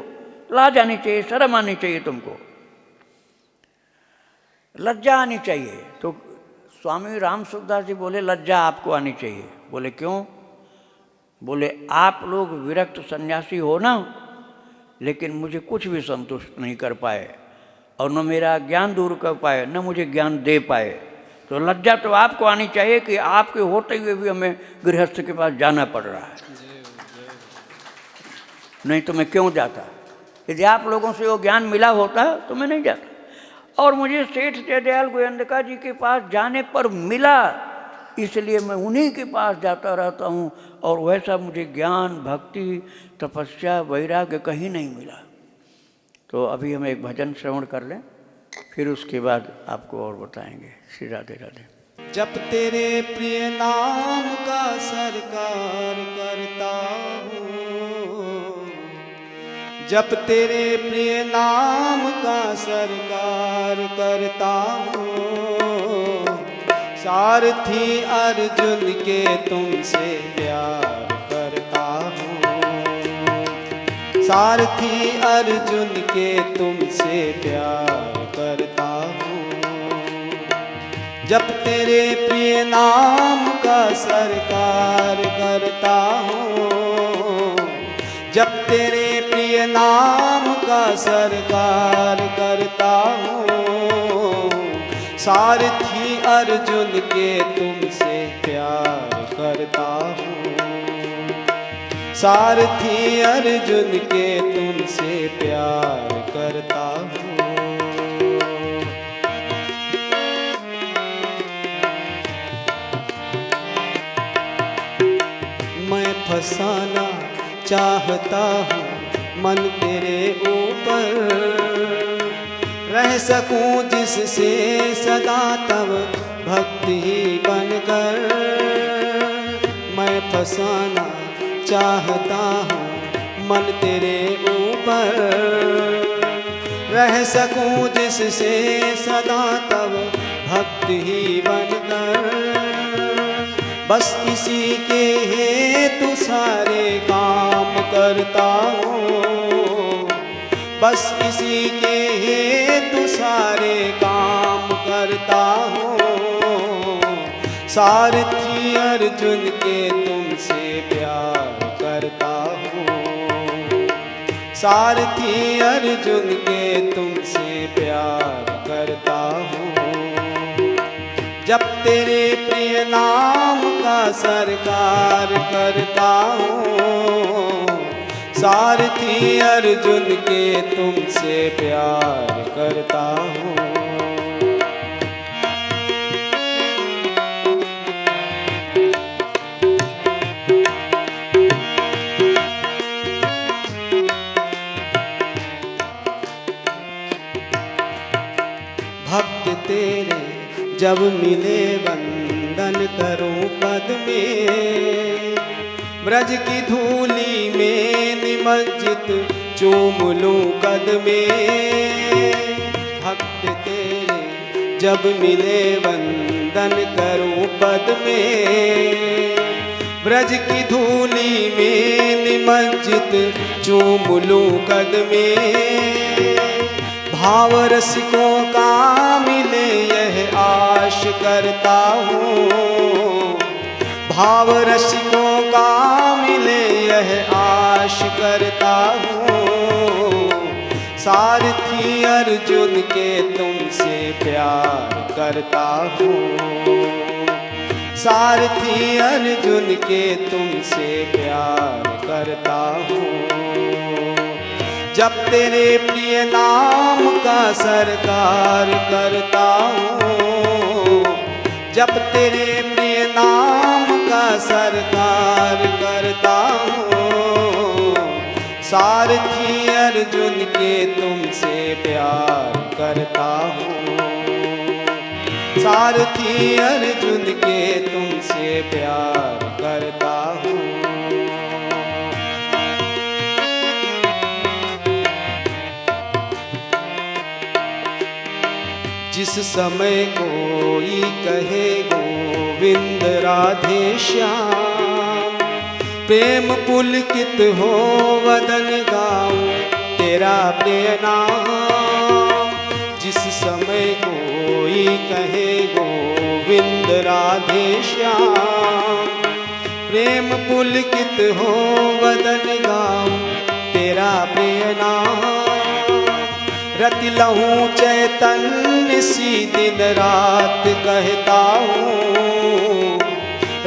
लाज आनी चाहिए, शर्म आनी चाहिए तुमको, लज्जा आनी चाहिए। तो स्वामी राम सुखदास जी बोले, लज्जा आपको आनी चाहिए। बोले क्यों? बोले आप लोग विरक्त सन्यासी हो ना, लेकिन मुझे कुछ भी संतुष्ट नहीं कर पाए, और न मेरा ज्ञान दूर कर पाए, न मुझे ज्ञान दे पाए। तो लज्जा तो आपको आनी चाहिए कि आपके होते हुए भी हमें गृहस्थ के पास जाना पड़ रहा है, नहीं तो मैं क्यों जाता? यदि आप लोगों से वो ज्ञान मिला होता तो मैं नहीं जाता। और मुझे सेठ जयदयाल गोयंदका जी के पास जाने पर मिला, इसलिए मैं उन्हीं के पास जाता रहता हूँ, और वैसा मुझे ज्ञान, भक्ति, तपस्या, वैराग्य कहीं नहीं मिला। तो अभी हम एक भजन श्रवण कर लें, फिर उसके बाद आपको और बताएंगे। श्री राधे राधे। जब तेरे प्रिय नाम का सरकार करता हूँ, जब तेरे प्रिय नाम का सरकार करता हूँ, सारथी अर्जुन के तुमसे प्यार करता हूँ, सारथी अर्जुन के तुमसे प्यार करता हूँ। जब तेरे प्रिय नाम का सरकार करता हूँ, जब तेरे प्रिय नाम का सरकार करता हूँ, सारथी अर्जुन के तुमसे प्यार करता हूँ, सारथी अर्जुन के तुमसे प्यार करता हूँ। मैं फसाना चाहता हूँ मन तेरे ऊपर, रह सकूं जिससे सदा तब भक्ति ही बनकर, मैं फसाना चाहता हूँ मन तेरे ऊपर। रह सकूं जिससे सदा तब भक्ति ही बनकर, बस इसी के हेतु सारे काम करता हूँ, बस इसी के हेतु सारे काम करता हूँ। सारथी अर्जुन के तुमसे प्यार करता हूँ, सारथी अर्जुन के तुमसे प्यार करता हूँ। जब तेरे प्रिय नाम का सरकार करता हूँ, सारथी अर्जुन के तुमसे प्यार करता हूँ। भक्त तेरे जब मिले वंदन करूं पद में, ब्रज की धूली में निमज्जित चूम लूं कद में। भक्त तेरे जब मिले वंदन करूं पद में, ब्रज की धूली में निमज्जित चूम लूं कद में। भाव रसिकों का मिले यह आश करता हूँ, भाव रसिकों का मिले यह आश करता हूँ। सारथी अर्जुन के तुमसे प्यार करता हूँ, सारथी अर्जुन के तुमसे प्यार करता हूँ। जब तेरे प्रिय नाम का सरकार करता हूँ, जब तेरे प्रिय नाम का सरकार करता हूँ। सारथी अर्जुन के तुमसे प्यार करता हूँ, सारथी अर्जुन के तुमसे प्यार करता हूँ। जिस समय कोई कहे गोविंद राधे श्याम, प्रेम पुलकित हो वदन गाऊं तेरा प्रिय नाम। जिस समय कोई कहे गोविंद राधे श्याम, प्रेम पुलकित हो वदन गाऊं तेरा प्रिय नाम। रति लहूं चैतन्य सी दिन रात कहता हूँ,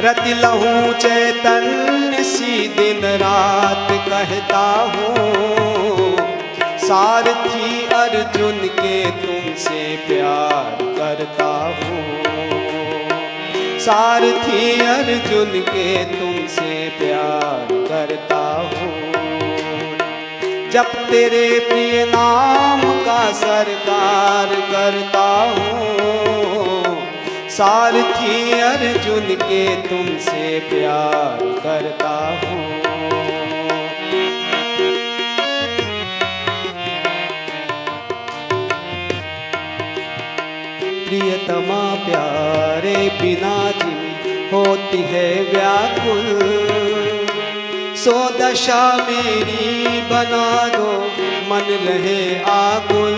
रति लहूं चैतन्य सी दिन रात कहता हूँ। सारथी अर्जुन के तुमसे प्यार करता हूँ, सारथी अर्जुन के तुमसे प्यार करता हूँ। जब तेरे प्रिय नाम का सरकार करता हूँ, सारथी अर्जुन के तुमसे प्यार करता हूँ। प्रियतमा प्यारे बिना जिन होती है व्याकुल, सो दशा मेरी बना दो मन रहे आकुल।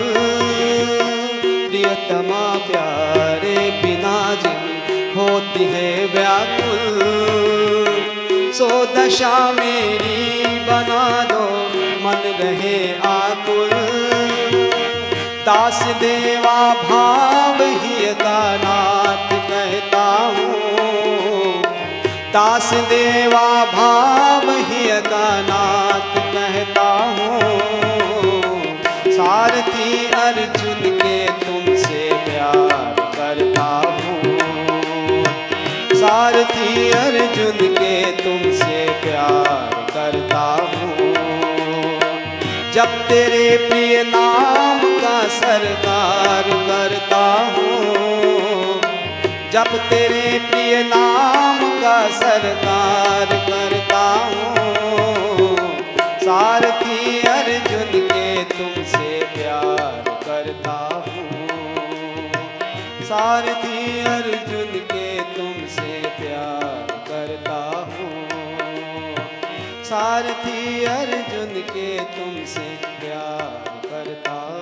प्रियतमा प्यारे बिना जिन होती है व्याकुल, सो दशा मेरी बना दो मन रहे आकुल। दास देवा भाव ही का नाथ कहता हूँ, दास देवा भाव ही का नाथ कहता हूँ। सारथी अर्जुन के तुमसे प्यार करता हूँ, सारथी अर्जुन के तुमसे प्यार करता हूँ। जब तेरे प्रिय नाम का सरकार करता हूँ, जब तेरे प्रिय नाम का सरकार करता हूँ, सारथी अर्जुन के तुमसे प्यार करता हूँ, सारथी अर्जुन के तुमसे प्यार करता हूँ, सारथी अर्जुन के तुमसे प्यार करता हूँ।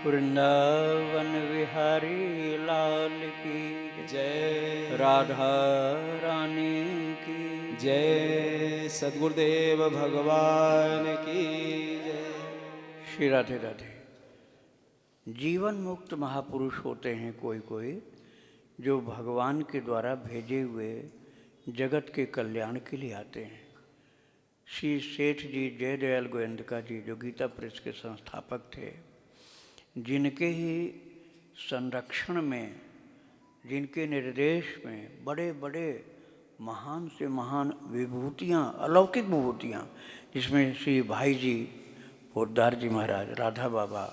वृंदावन विहारी लाल की जय, राधा रानी की जय, सद्गुरुदेव भगवान की जय। श्री राधे राधे। जीवन मुक्त महापुरुष होते हैं कोई कोई, जो भगवान के द्वारा भेजे हुए जगत के कल्याण के लिए आते हैं। श्री सेठ जी जयदयाल गोयंदका जी, जो गीता प्रेस के संस्थापक थे, जिनके ही संरक्षण में, जिनके निर्देश में बड़े बड़े महान से महान विभूतियाँ, अलौकिक विभूतियाँ, जिसमें श्री भाई जी पोद्दार जी महाराज, राधा बाबा,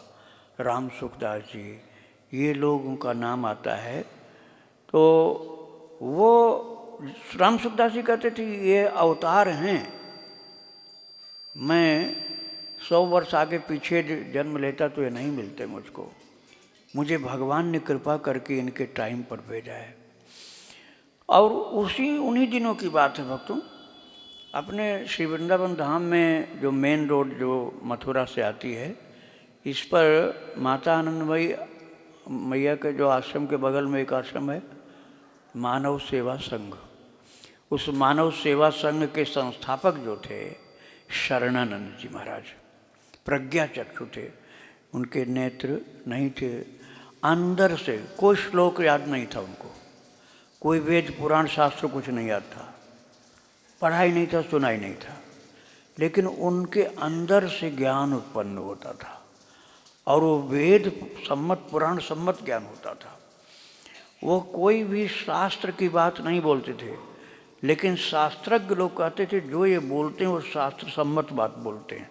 राम सुखदास जी, ये लोगों का नाम आता है। तो वो राम सुखदास जी कहते थे ये अवतार हैं, मैं 100 वर्ष आगे पीछे जन्म लेता तो ये नहीं मिलते मुझको, मुझे भगवान ने कृपा करके इनके टाइम पर भेजा है। और उन्हीं दिनों की बात है भक्तों, अपने श्री वृंदावन धाम में जो मेन रोड जो मथुरा से आती है, इस पर माता आनंदमयी मैया के जो आश्रम के बगल में एक आश्रम है, मानव सेवा संघ। उस मानव सेवा संघ के संस्थापक जो थे शरणानंद जी महाराज, प्रज्ञा चक्षु थे, उनके नेत्र नहीं थे, अंदर से कोई श्लोक याद नहीं था उनको, कोई वेद पुराण शास्त्र कुछ नहीं याद था, पढ़ाई नहीं था, सुनाई नहीं था, लेकिन उनके अंदर से ज्ञान उत्पन्न होता था और वो वेद सम्मत पुराण सम्मत ज्ञान होता था। वो कोई भी शास्त्र की बात नहीं बोलते थे, लेकिन शास्त्रज्ञ लोग कहते थे जो ये बोलते हैं वो शास्त्र सम्मत बात बोलते हैं,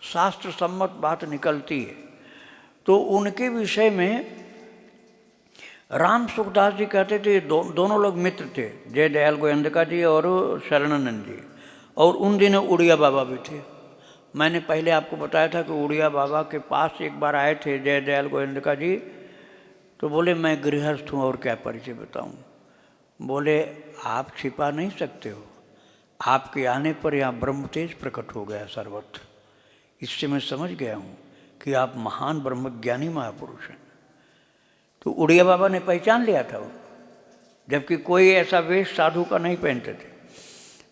शास्त्र सम्मत बात निकलती है। तो उनके विषय में राम सुखदास जी कहते थे, दोनों लोग मित्र थे, जयदयाल गोयंदका जी और शरणानंद जी, और उन दिनों उड़िया बाबा भी थे। मैंने पहले आपको बताया था कि उड़िया बाबा के पास एक बार आए थे जयदयाल गोयंदका जी, तो बोले मैं गृहस्थ हूँ और क्या परिचय बताऊँ। बोले आप छिपा नहीं सकते हो, आपके आने पर यहाँ ब्रह्म तेज प्रकट हो गया सर्वत्र, इससे मैं समझ गया हूँ कि आप महान ब्रह्मज्ञानी महापुरुष हैं। तो उड़िया बाबा ने पहचान लिया था वो, जबकि कोई ऐसा वेश साधु का नहीं पहनते थे।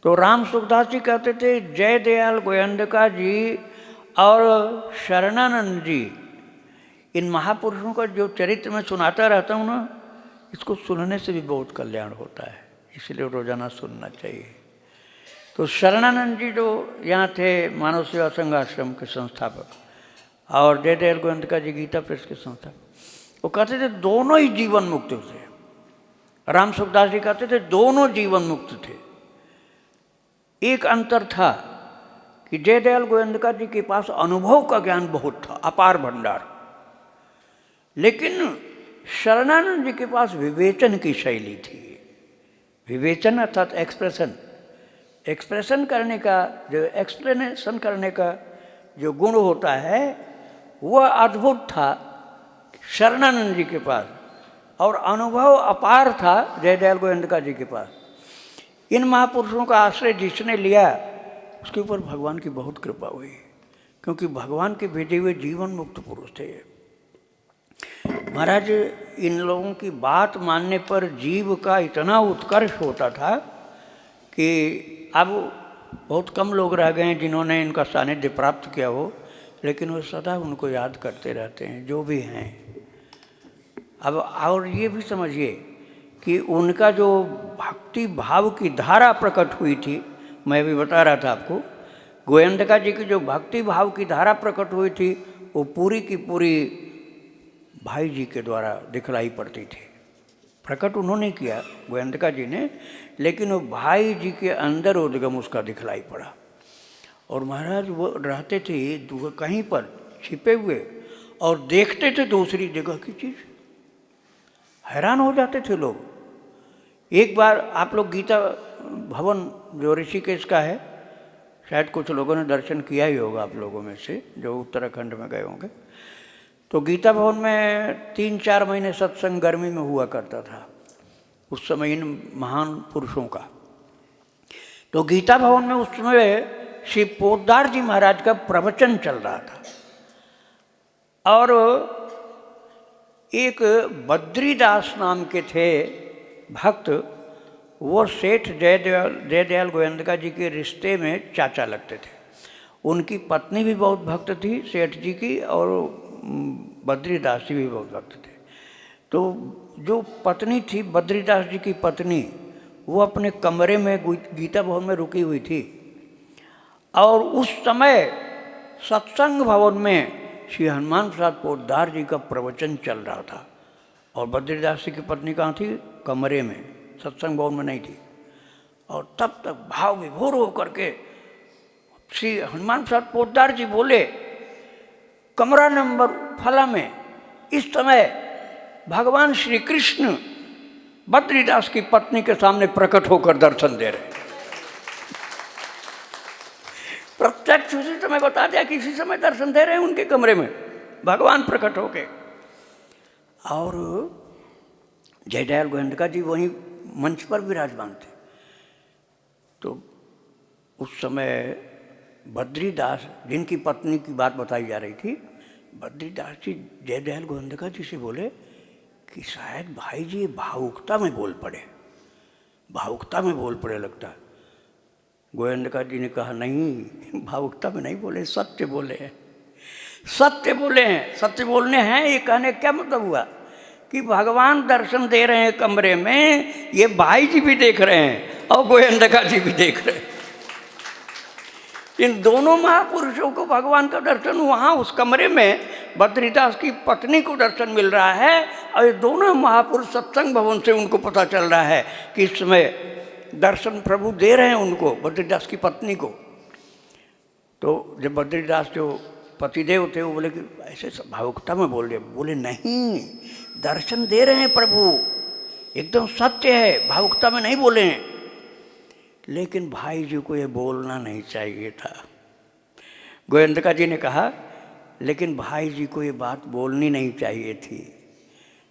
तो राम सुखदास जी कहते थे जयदयाल गोयंदका जी और शरणानंद जी, इन महापुरुषों का जो चरित्र मैं सुनाता रहता हूँ ना, इसको सुनने से भी बहुत कल्याण होता है, इसलिए रोजाना सुनना चाहिए। तो शरणानंद जी जो यहाँ थे मानव सेवा संघ आश्रम के संस्थापक, और जयदयाल गोयंदका जी गीता प्रेस के संस्थापक, वो कहते थे दोनों ही जीवन मुक्त थे। राम सुखदास जी कहते थे दोनों जीवन मुक्त थे। एक अंतर था कि जयदयाल गोयंदका जी के पास अनुभव का ज्ञान बहुत था, अपार भंडार, लेकिन शरणानंद जी के पास विवेचन की शैली थी। विवेचन अर्थात एक्सप्रेशन करने का, जो एक्सप्लेनेशन करने का जो गुण होता है, वह अद्भुत था शरणानंद जी के पास, और अनुभव अपार था जयदयाल गोयंदका जी के पास। इन महापुरुषों का आश्रय जिसने लिया उसके ऊपर भगवान की बहुत कृपा हुई, क्योंकि भगवान के भेजे हुए जीवन मुक्त पुरुष थे। महाराज इन लोगों की बात मानने पर जीव का इतना उत्कर्ष होता था कि अब बहुत कम लोग रह गए हैं जिन्होंने इनका सानिध्य प्राप्त किया हो, लेकिन वो सदा उनको याद करते रहते हैं जो भी हैं। अब और ये भी समझिए कि उनका जो भक्ति भाव की धारा प्रकट हुई थी, मैं भी बता रहा था आपको, गोयंदका जी की जो भक्ति भाव की धारा प्रकट हुई थी वो पूरी की पूरी भाई जी के द्वारा दिखलाई पड़ती थी। प्रकट उन्होंने किया गोयंदका जी ने, लेकिन वो भाई जी के अंदर उद्गम उसका दिखलाई पड़ा। और महाराज वो रहते थे कहीं पर छिपे हुए और देखते थे दूसरी जगह की चीज़, हैरान हो जाते थे लोग। एक बार आप लोग गीता भवन जो ऋषिकेश का है, शायद कुछ लोगों ने दर्शन किया ही होगा आप लोगों में से जो उत्तराखंड में गए होंगे। तो गीता भवन में 3-4 महीने सत्संग गर्मी में हुआ करता था उस समय इन महान पुरुषों का। तो गीता भवन में उस समय श्री पोद्दार जी महाराज का प्रवचन चल रहा था और एक बद्रीदास नाम के थे भक्त, वो सेठ जयदयाल गोयंदका जी के रिश्ते में चाचा लगते थे। उनकी पत्नी भी बहुत भक्त थी सेठ जी की और बद्रीदास जी भी बहुत भक्त थे। तो जो पत्नी थी बद्रीदास जी की पत्नी, वो अपने कमरे में गीता भवन में रुकी हुई थी और उस समय सत्संग भवन में श्री हनुमान प्रसाद पोद्दार जी का प्रवचन चल रहा था और बद्रीदास जी की पत्नी कहाँ थी? कमरे में, सत्संग भवन में नहीं थी। और तब तक भाव विभोर होकर के श्री हनुमान प्रसाद पोद्दार जी बोले, कमरा नंबर फला में इस समय भगवान श्री कृष्ण बद्रीदास की पत्नी के सामने प्रकट होकर दर्शन दे रहे। प्रत्यक्ष उसी समय बता दिया कि इसी समय दर्शन दे रहे हैं उनके कमरे में भगवान प्रकट होके। और जयदयाल गोयंदका जी वहीं मंच पर विराजमान थे। तो उस समय बद्रीदास, जिनकी पत्नी की बात बताई जा रही थी, बद्रीदास जी जयदयाल गोयंदका जी से बोले कि शायद भाई जी भावुकता में बोल पड़े, भावुकता में बोल पड़े लगता है। गोयंदका जी ने कहा नहीं, भावुकता में नहीं बोले, सत्य बोले हैं, सत्य बोले हैं। सत्य बोलने हैं ये कहने क्या मतलब हुआ कि भगवान दर्शन दे रहे हैं कमरे में, ये भाई जी भी देख रहे हैं और गोयंदका जी भी देख रहे हैं। इन दोनों महापुरुषों को भगवान का दर्शन वहाँ उस कमरे में बद्रीदास की पत्नी को दर्शन मिल रहा है और ये दोनों महापुरुष सत्संग भवन से उनको पता चल रहा है कि इस समय दर्शन प्रभु दे रहे हैं उनको, बद्रीदास की पत्नी को। तो जब बद्रीदास जो पतिदेव थे वो बोले कि ऐसे भावुकता में बोल रहे, बोले नहीं, दर्शन दे रहे हैं प्रभु, एकदम सत्य है, भावुकता में नहीं बोले हैं। लेकिन भाई जी को ये बोलना नहीं चाहिए था। गोयंदका जी ने कहा लेकिन भाई जी को ये बात बोलनी नहीं चाहिए थी।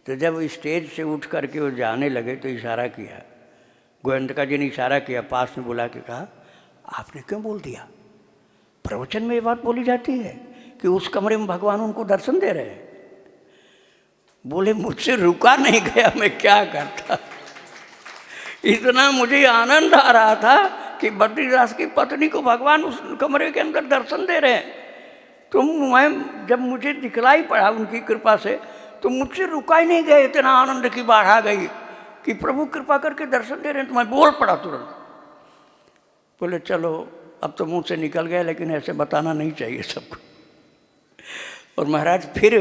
तो जब स्टेज से उठ करके वो जाने लगे तो इशारा किया, गोयंदका जी ने इशारा किया, पास में बुला के कहा आपने क्यों बोल दिया? प्रवचन में ये बात बोली जाती है कि उस कमरे में भगवान उनको दर्शन दे रहे हैं। बोले मुझसे रुका नहीं गया, मैं क्या करता। इतना मुझे आनंद आ रहा था कि बद्रीदास की पत्नी को भगवान उस कमरे के अंदर दर्शन दे रहे हैं। तो मैं जब मुझे दिखलाई पड़ा उनकी कृपा से तो मुझसे रुका ही नहीं गया, इतना आनंद की बाढ़ आ गई कि प्रभु कृपा करके दर्शन दे रहे हैं। तो मैं बोल पड़ा तुरंत। बोले चलो अब तो मुंह से निकल गया, लेकिन ऐसे बताना नहीं चाहिए सबको। और महाराज फिर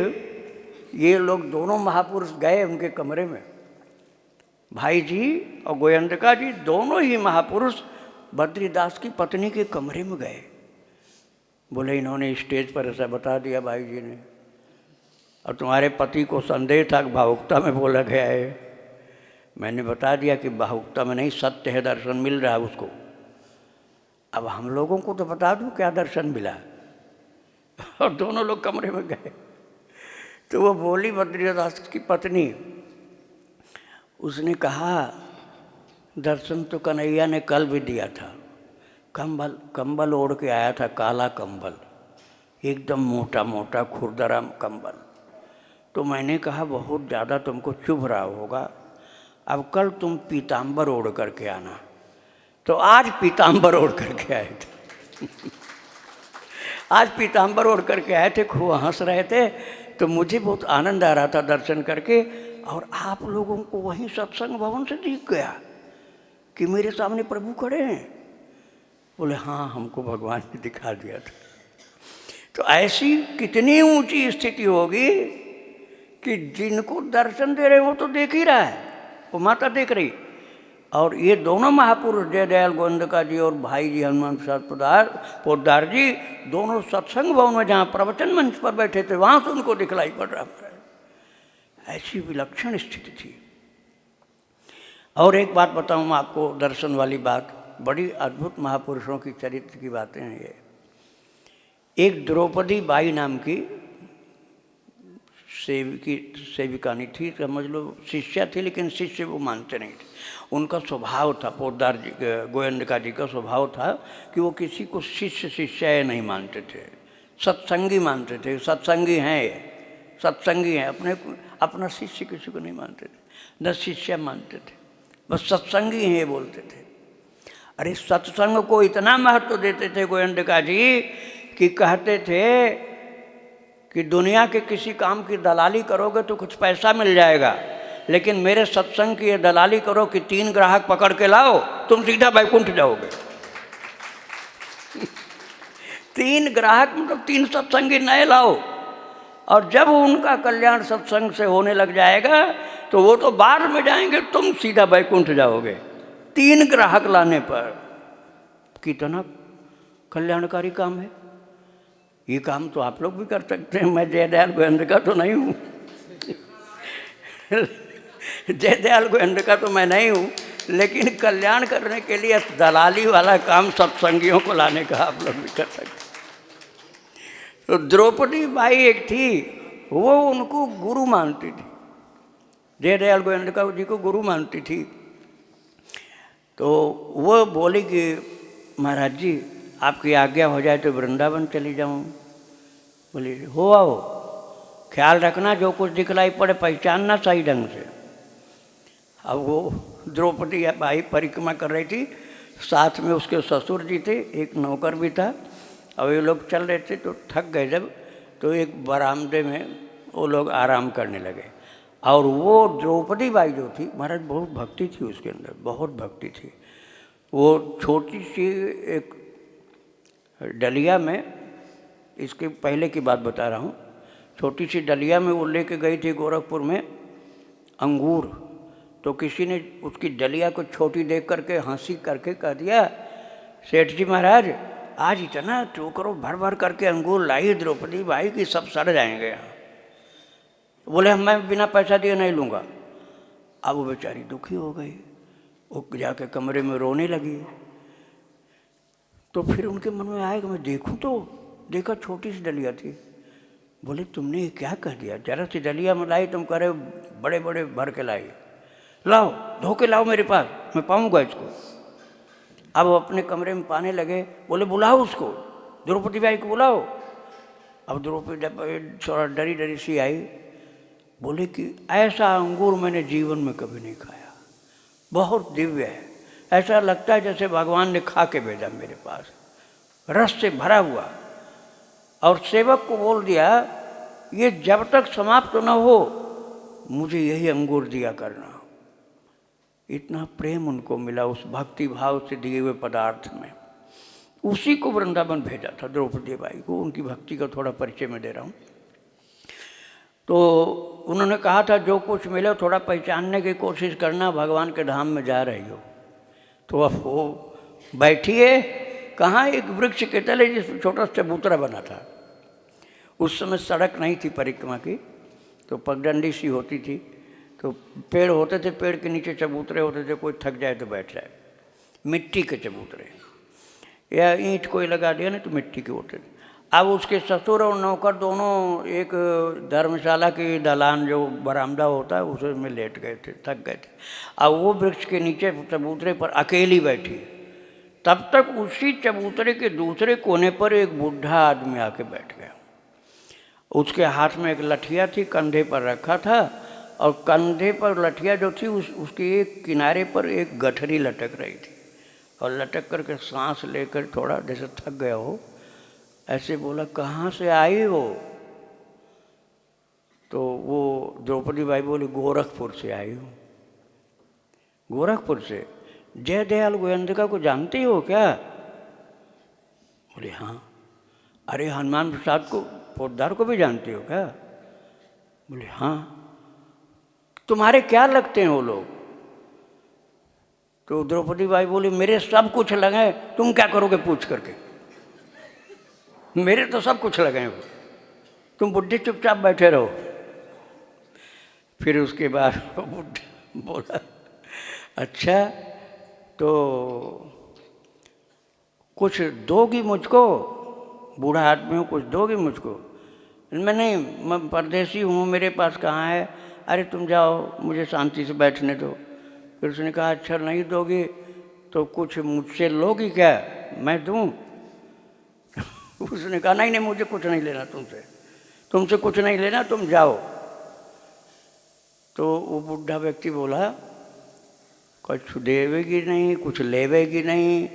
ये लोग दोनों महापुरुष गए उनके कमरे में, भाई जी और गोयंदका जी दोनों ही महापुरुष बद्रीदास की पत्नी के कमरे में गए। बोले इन्होंने स्टेज पर ऐसा बता दिया भाई जी ने, और तुम्हारे पति को संदेह था कि भावुकता में बोला गया है। मैंने बता दिया कि भावुकता में नहीं, सत्य है, दर्शन मिल रहा है उसको। अब हम लोगों को तो बता दूं क्या दर्शन मिला। और दोनों लोग कमरे में गए तो वो बोली बद्रीदास की पत्नी, उसने कहा दर्शन तो कन्हैया ने कल भी दिया था, कंबल ओढ़ के आया था, काला कंबल, एकदम मोटा मोटा खुरदरा कंबल। तो मैंने कहा बहुत ज़्यादा तुमको चुभ रहा होगा, अब कल तुम पीताम्बर ओढ़ करके आना। तो आज पीताम्बर ओढ़ करके आए थे। आज पीताम्बर ओढ़ करके आए थे, खूब हंस रहे थे। तो मुझे बहुत आनंद आ रहा था दर्शन करके। और आप लोगों को वहीं सत्संग भवन से दिख गया कि मेरे सामने प्रभु खड़े हैं। बोले हाँ, हमको भगवान ने दिखा दिया था। तो ऐसी कितनी ऊंची स्थिति होगी कि जिनको दर्शन दे रहे हैं वो तो देख ही रहा है, वो माता देख रही, और ये दोनों महापुरुष जयदयाल गोविंदका जी और भाई जी हनुमान प्रसाद पोद्दार जी दोनों सत्संग भवन में जहाँ प्रवचन मंच पर बैठे थे वहाँ से उनको दिखलाई पड़ रहा था। ऐसी विलक्षण स्थिति थी। और एक बात बताऊँ मैं आपको, दर्शन वाली बात, बड़ी अद्भुत महापुरुषों की चरित्र की बातें हैं ये। एक द्रौपदी बाई नाम की सेविकानी थी, समझ लो शिष्या थी, लेकिन शिष्य वो मानते नहीं थे। उनका स्वभाव था, पोद्दार जी गोविंदका जी का स्वभाव था कि वो किसी को शिष्य शिष्या नहीं मानते थे, सत्संगी मानते थे। सत्संगी हैं ये, सत्संगी हैं, अपना शिष्य किसी को नहीं मानते थे, न शिष्य मानते थे, बस सत्संगी हैं ये बोलते थे। अरे सत्संग को इतना महत्व देते थे गोविंदका जी कि कहते थे कि दुनिया के किसी काम की दलाली करोगे तो कुछ पैसा मिल जाएगा, लेकिन मेरे सत्संग की ये दलाली करो कि 3 ग्राहक पकड़ के लाओ, तुम सीधा वैकुंठ जाओगे। 3 ग्राहक मतलब 3 सत्संगी नए लाओ, और जब उनका कल्याण सत्संग से होने लग जाएगा तो वो तो बाद में जाएंगे, तुम सीधा वैकुंठ जाओगे। 3 ग्राहक लाने पर कितना कल्याणकारी काम है। ये काम तो आप लोग भी कर सकते हैं। मैं जयदयाल गोविंदका तो नहीं हूँ जयदयाल गोविंदका तो मैं नहीं हूँ, लेकिन कल्याण करने के लिए दलाली वाला काम सत्संगियों को लाने का आप लोग भी कर सकते हैं। तो द्रौपदी बाई एक थी, वो उनको गुरु मानती थी, जयदयाल गोविंदका जी को गुरु मानती थी। तो वो बोली कि महाराज जी आपकी आज्ञा हो जाए तो वृंदावन चली जाऊँ। बोली हो आओ, ख्याल रखना जो कुछ दिखलाई पड़े पहचानना सही ढंग से। अब वो द्रौपदी बाई परिक्रमा कर रही थी, साथ में उसके ससुर जी थे, एक नौकर भी था। अब ये लोग चल रहे थे तो थक गए जब, तो एक बरामदे में वो लोग आराम करने लगे। और वो द्रौपदी बाई जो थी महाराज, बहुत भक्ति थी उसके अंदर, बहुत भक्ति थी। वो छोटी सी एक डलिया में, इसके पहले की बात बता रहा हूँ, छोटी सी डलिया में वो लेके गई थी गोरखपुर में अंगूर। तो किसी ने उसकी डलिया को छोटी देख करके हंसी करके कह दिया, सेठ जी महाराज आज इतना टोकरो भर भर करके अंगूर लाई द्रौपदी बाई की सब सड़ जाएंगे यहाँ। बोले मैं बिना पैसा दिए नहीं लूँगा। अब वो बेचारी दुखी हो गई, वो जाके कमरे में रोने लगी। तो फिर उनके मन में आया कि मैं देखूं, तो देखा छोटी सी डलिया थी। बोले तुमने ये क्या कह दिया, जरा सी डलिया में लाई, तुम कह रहे बड़े बड़े भर के लाई, लाओ धो के लाओ मेरे पास, मैं पाऊँगा इसको। अब वो अपने कमरे में पाने लगे। बोले बुलाओ उसको, द्रौपदी बाई को बुलाओ। अब द्रौपदी थोड़ा डरी डरी सी आई। बोले कि ऐसा अंगूर मैंने जीवन में कभी नहीं खाया, बहुत दिव्य है, ऐसा लगता है जैसे भगवान ने खा के भेजा मेरे पास, रस से भरा हुआ। और सेवक को बोल दिया ये जब तक समाप्त न हो मुझे यही अंगूर दिया करना। इतना प्रेम उनको मिला उस भक्ति भाव से दिए हुए पदार्थ में। उसी को वृंदावन भेजा था द्रौपदी बाई को। उनकी भक्ति का थोड़ा परिचय मैं दे रहा हूँ। तो उन्होंने कहा था जो कुछ मिले थोड़ा पहचानने की कोशिश करना, भगवान के धाम में जा रही हो। तो अब वो बैठी है कहाँ, एक वृक्ष के तले जिसमें छोटा सा चबूतरा बना था। उस समय सड़क नहीं थी परिक्रमा की, तो पगडंडी सी होती थी, तो पेड़ होते थे, पेड़ के नीचे चबूतरे होते थे, कोई थक जाए तो बैठ जाए। मिट्टी के चबूतरे या ईंट कोई लगा दिया नहीं तो मिट्टी के होते थे। अब उसके ससुर और नौकर दोनों एक धर्मशाला की दलान जो बरामदा होता है उसमें लेट गए थे, थक गए थे। अब वो वृक्ष के नीचे चबूतरे पर अकेली बैठी। तब तक उसी चबूतरे के दूसरे कोने पर एक बूढ़ा आदमी आके बैठ गया। उसके हाथ में एक लठिया थी, कंधे पर रखा था, और कंधे पर लठिया जो थी उसके एक किनारे पर एक गठरी लटक रही थी। और लटक करके सांस लेकर थोड़ा जैसे थक गया हो, ऐसे बोला कहाँ से आई हो? तो वो द्रौपदी बाई बोली गोरखपुर से आई हूँ। गोरखपुर से? जयदयाल गोविंदका को जानती हो क्या? बोले हाँ। अरे हनुमान प्रसाद को पोद्दार को भी जानती हो क्या? बोले हाँ। तुम्हारे क्या लगते हैं वो लोग? तो द्रौपदी बाई बोली मेरे सब कुछ लगे, तुम क्या करोगे पूछ करके, मेरे तो सब कुछ लगे हो, तुम बुढ़े चुपचाप बैठे रहो। फिर उसके बाद वो बुढ़ा बोला अच्छा तो कुछ दोगी मुझको, बूढ़ा आदमी हूँ, कुछ दोगी मुझको? मैं नहीं, मैं परदेसी हूँ, मेरे पास कहाँ है। अरे तुम जाओ, मुझे शांति से बैठने दो। फिर उसने कहा अच्छा नहीं दोगी तो कुछ मुझसे लोगी क्या, मैं दूँ? उसने कहा नहीं नहीं, मुझे कुछ नहीं लेना तुमसे, तुमसे कुछ नहीं लेना, तुम जाओ। तो वो बुढ़ा व्यक्ति बोला कुछ देवेगी नहीं, कुछ लेवेगी नहीं,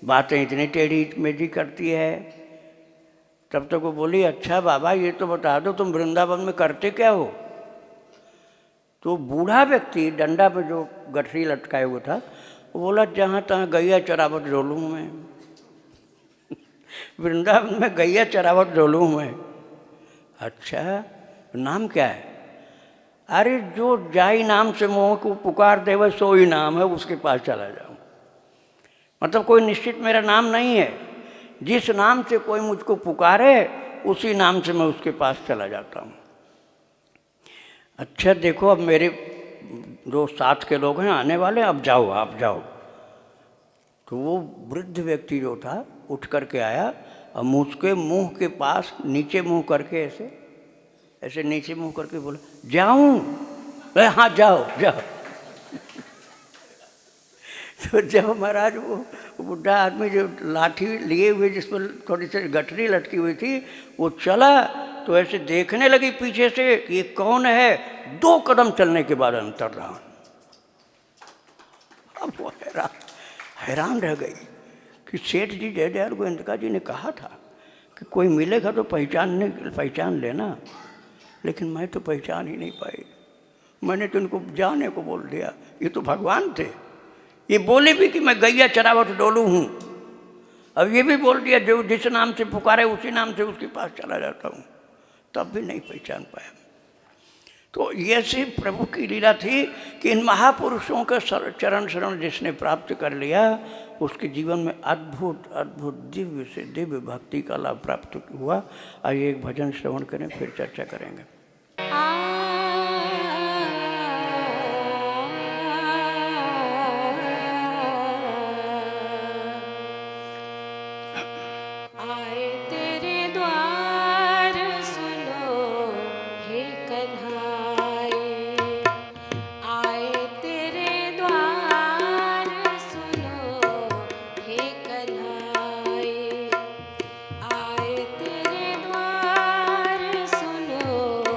बातें इतनी टेढ़ी मेढ़ी करती है। तब तक वो बोली अच्छा बाबा ये तो बता दो तुम वृंदावन में करते क्या हो? तो बूढ़ा व्यक्ति डंडा पे जो गठरी लटकाए हुआ था वो बोला जहाँ तहाँ गैया चरावत डोलूँ मैं। वृंदावन में गैया चरावत डोलूँ मैं। अच्छा नाम क्या है? अरे जो जाई नाम से मोह को पुकार दे वह सोई नाम है, उसके पास चला जाऊँ। मतलब कोई निश्चित मेरा नाम नहीं है, जिस नाम से कोई मुझको पुकारे उसी नाम से मैं उसके पास चला जाता हूँ। अच्छा देखो अब मेरे जो साथ के लोग हैं आने वाले, अब जाओ आप जाओ। तो वो वृद्ध व्यक्ति जो था उठ करके आया और मुझके मुंह के पास नीचे मुंह करके ऐसे ऐसे नीचे मुंह करके बोला जाऊं? हाँ जाओ जाओ। तो जब महाराज वो बुढ़ा आदमी जो लाठी लिए हुए जिस पर थोड़ी सी गठरी लटकी हुई थी वो चला तो ऐसे देखने लगी पीछे से कि ये कौन है। 2 कदम चलने के बाद अंतर रहा। अब वो हैरान रह गई कि सेठ जी जयदयाल गोयंदका जी ने कहा था कि कोई मिलेगा तो पहचान लेना, लेकिन मैं तो पहचान ही नहीं पाई। मैंने तो उनको जाने को बोल दिया, ये तो भगवान थे। ये बोले भी कि मैं गैया चरावत डोलू हूँ, अब ये भी बोल दिया जो जिस नाम से पुकारे उसी नाम से उसके पास चला जाता हूँ, तब भी नहीं पहचान पाया। तो ये सिर्फ प्रभु की लीला थी कि इन महापुरुषों का चरण शरण जिसने प्राप्त कर लिया उसके जीवन में अद्भुत अद्भुत दिव्य से दिव्य भक्ति का लाभ प्राप्त हुआ। आइए एक भजन श्रवण करें फिर चर्चा करेंगे। सुनो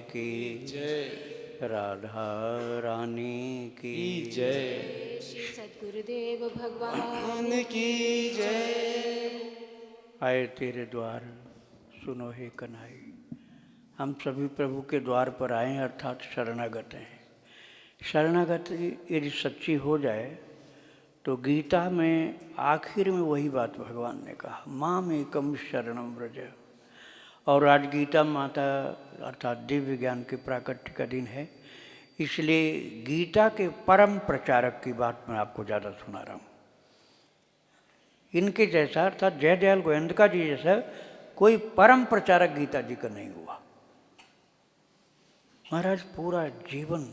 की राधा रानी की जय। श्री सद्गुरुदेव भगवान भगवान की जय। आए तेरे द्वार सुनो हे कन्हाई। हम सभी प्रभु के द्वार पर आए हैं, अर्थात शरणागत हैं। शरणागति यदि सच्ची हो जाए तो गीता में आखिर में वही बात भगवान ने कहा, माम एकम शरणम व्रज। और आज गीता माता अर्थात दिव्य ज्ञान के प्राकट्य का दिन है, इसलिए गीता के परम प्रचारक की बात मैं आपको ज़्यादा सुना रहा हूँ। इनके जैसा अर्थात जयदयाल गोयंदका जी जैसा कोई परम प्रचारक गीता जी का नहीं हुआ। महाराज पूरा जीवन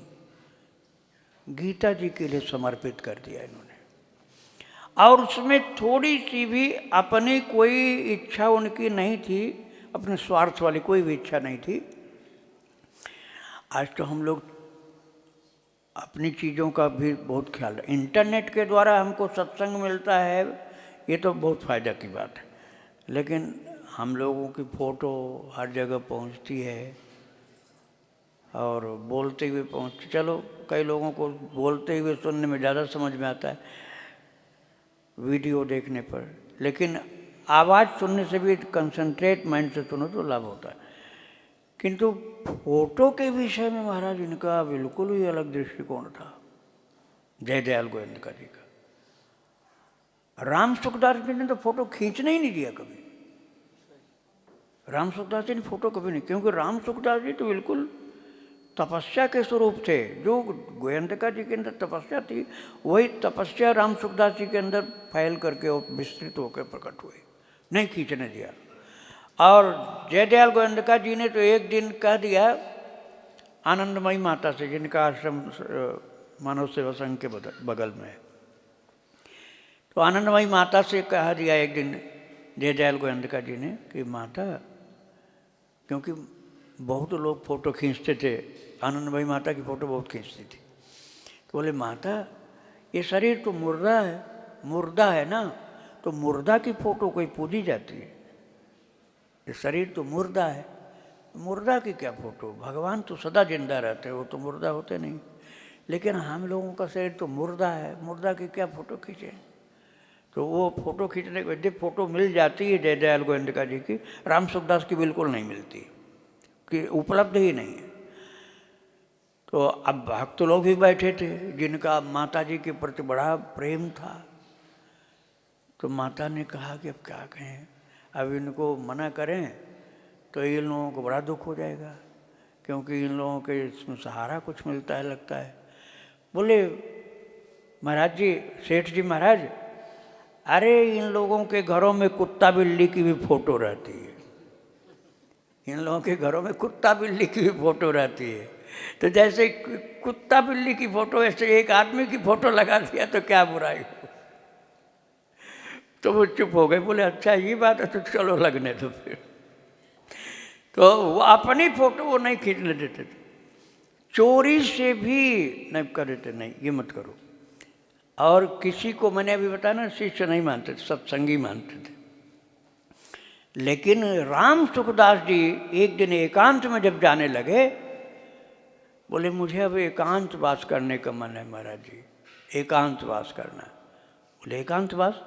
गीता जी के लिए समर्पित कर दिया इन्होंने, और उसमें थोड़ी सी भी अपनी कोई इच्छा उनकी नहीं थी, अपने स्वार्थ वाली कोई भी इच्छा नहीं थी। आज तो हम लोग अपनी चीज़ों का भी बहुत ख्याल रखें। इंटरनेट के द्वारा हमको सत्संग मिलता है, ये तो बहुत फ़ायदा की बात है, लेकिन हम लोगों की फ़ोटो हर जगह पहुंचती है और बोलते हुए पहुंचती। चलो कई लोगों को बोलते हुए सुनने में ज़्यादा समझ में आता है वीडियो देखने पर, लेकिन आवाज़ सुनने से भी कंसंट्रेट माइंड से सुनो तो लाभ होता है। किंतु फोटो के विषय में महाराज इनका बिल्कुल ही अलग दृष्टिकोण था, जयदयाल गोयंदका जी का। राम सुखदास जी ने तो फोटो खींचने ही नहीं दिया कभी। राम सुखदास जी ने फोटो कभी नहीं, क्योंकि राम सुखदास जी तो बिल्कुल तपस्या के स्वरूप थे। जो गोयंदका जी के अंदर तपस्या थी, वही तपस्या राम सुखदास जी के अंदर फैल करके और विस्तृत होकर प्रकट हुए, नहीं खींचने दिया। और जयदयाल गोयंदका जी ने तो एक दिन कह दिया आनंदमयी माता से, जिनका आश्रम मानव सेवा संघ के बगल में है, तो आनंदमयी माता से कह दिया एक दिन जयदयाल गोयंदका जी ने कि माता, क्योंकि बहुत लोग फ़ोटो खींचते थे, आनंदमयी माता की फ़ोटो बहुत खींचती थी, तो बोले माता ये शरीर तो मुर्दा है ना, तो मुर्दा की फ़ोटो कोई पूजी जाती है? ये शरीर तो मुर्दा है, मुर्दा की क्या फ़ोटो? भगवान तो सदा जिंदा रहते हैं, वो तो मुर्दा होते नहीं। लेकिन हम लोगों का शरीर तो मुर्दा है, मुर्दा की क्या फ़ोटो खींचे? तो वो फ़ोटो खींचने के बाद फ़ोटो मिल जाती है जयदयाल गोयंदका जी की, राम सुखदास की बिल्कुल नहीं मिलती, कि उपलब्ध ही नहीं है। तो अब भक्त लोग भी बैठे थे जिनका माता जी के प्रति बड़ा प्रेम था, तो माता ने कहा कि अब क्या कहें, अब इनको मना करें तो इन लोगों को बड़ा दुख हो जाएगा, क्योंकि इन लोगों के इसमें सहारा कुछ मिलता है लगता है। बोले महाराज जी, सेठ जी महाराज, अरे इन लोगों के घरों में कुत्ता बिल्ली की भी फ़ोटो रहती है, इन लोगों के घरों में कुत्ता बिल्ली की भी फ़ोटो रहती है। तो जैसे कुत्ता बिल्ली की फ़ोटो, ऐसे एक आदमी की फ़ोटो लगा दिया तो क्या बुराई हो। तो वो चुप हो गए, बोले अच्छा ये बात है तो चलो लगने दो फिर। तो वो अपनी फ़ोटो वो नहीं खींचने देते थे, चोरी से भी नहीं कर देते, नहीं ये मत करो। और किसी को मैंने अभी बताया ना, शिष्य नहीं मानते थे, सत्संगी मानते थे। लेकिन राम सुखदास जी एक दिन एकांत में जब जाने लगे, बोले मुझे अब एकांत वास करने का मन है महाराज जी, एकांत वास करना। बोले एकांतवास,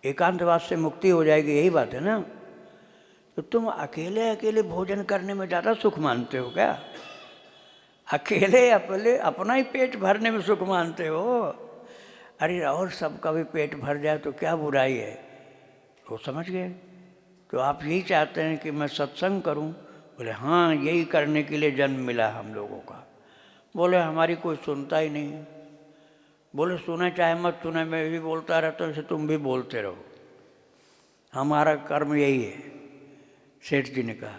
एकांतवास से मुक्ति हो जाएगी, यही बात है ना? तो तुम अकेले अकेले भोजन करने में ज़्यादा सुख मानते हो क्या? अकेले अपना ही पेट भरने में सुख मानते हो? अरे और सबका भी पेट भर जाए तो क्या बुराई है? वो समझ गए। तो आप यही चाहते हैं कि मैं सत्संग करूं? बोले हाँ, यही करने के लिए जन्म मिला हम लोगों का। बोले हमारी कोई सुनता ही नहीं। बोले सुने चाहे मत सुने, मैं भी बोलता रहता हूँ, तुम भी बोलते रहो, हमारा कर्म यही है। सेठ जी ने कहा।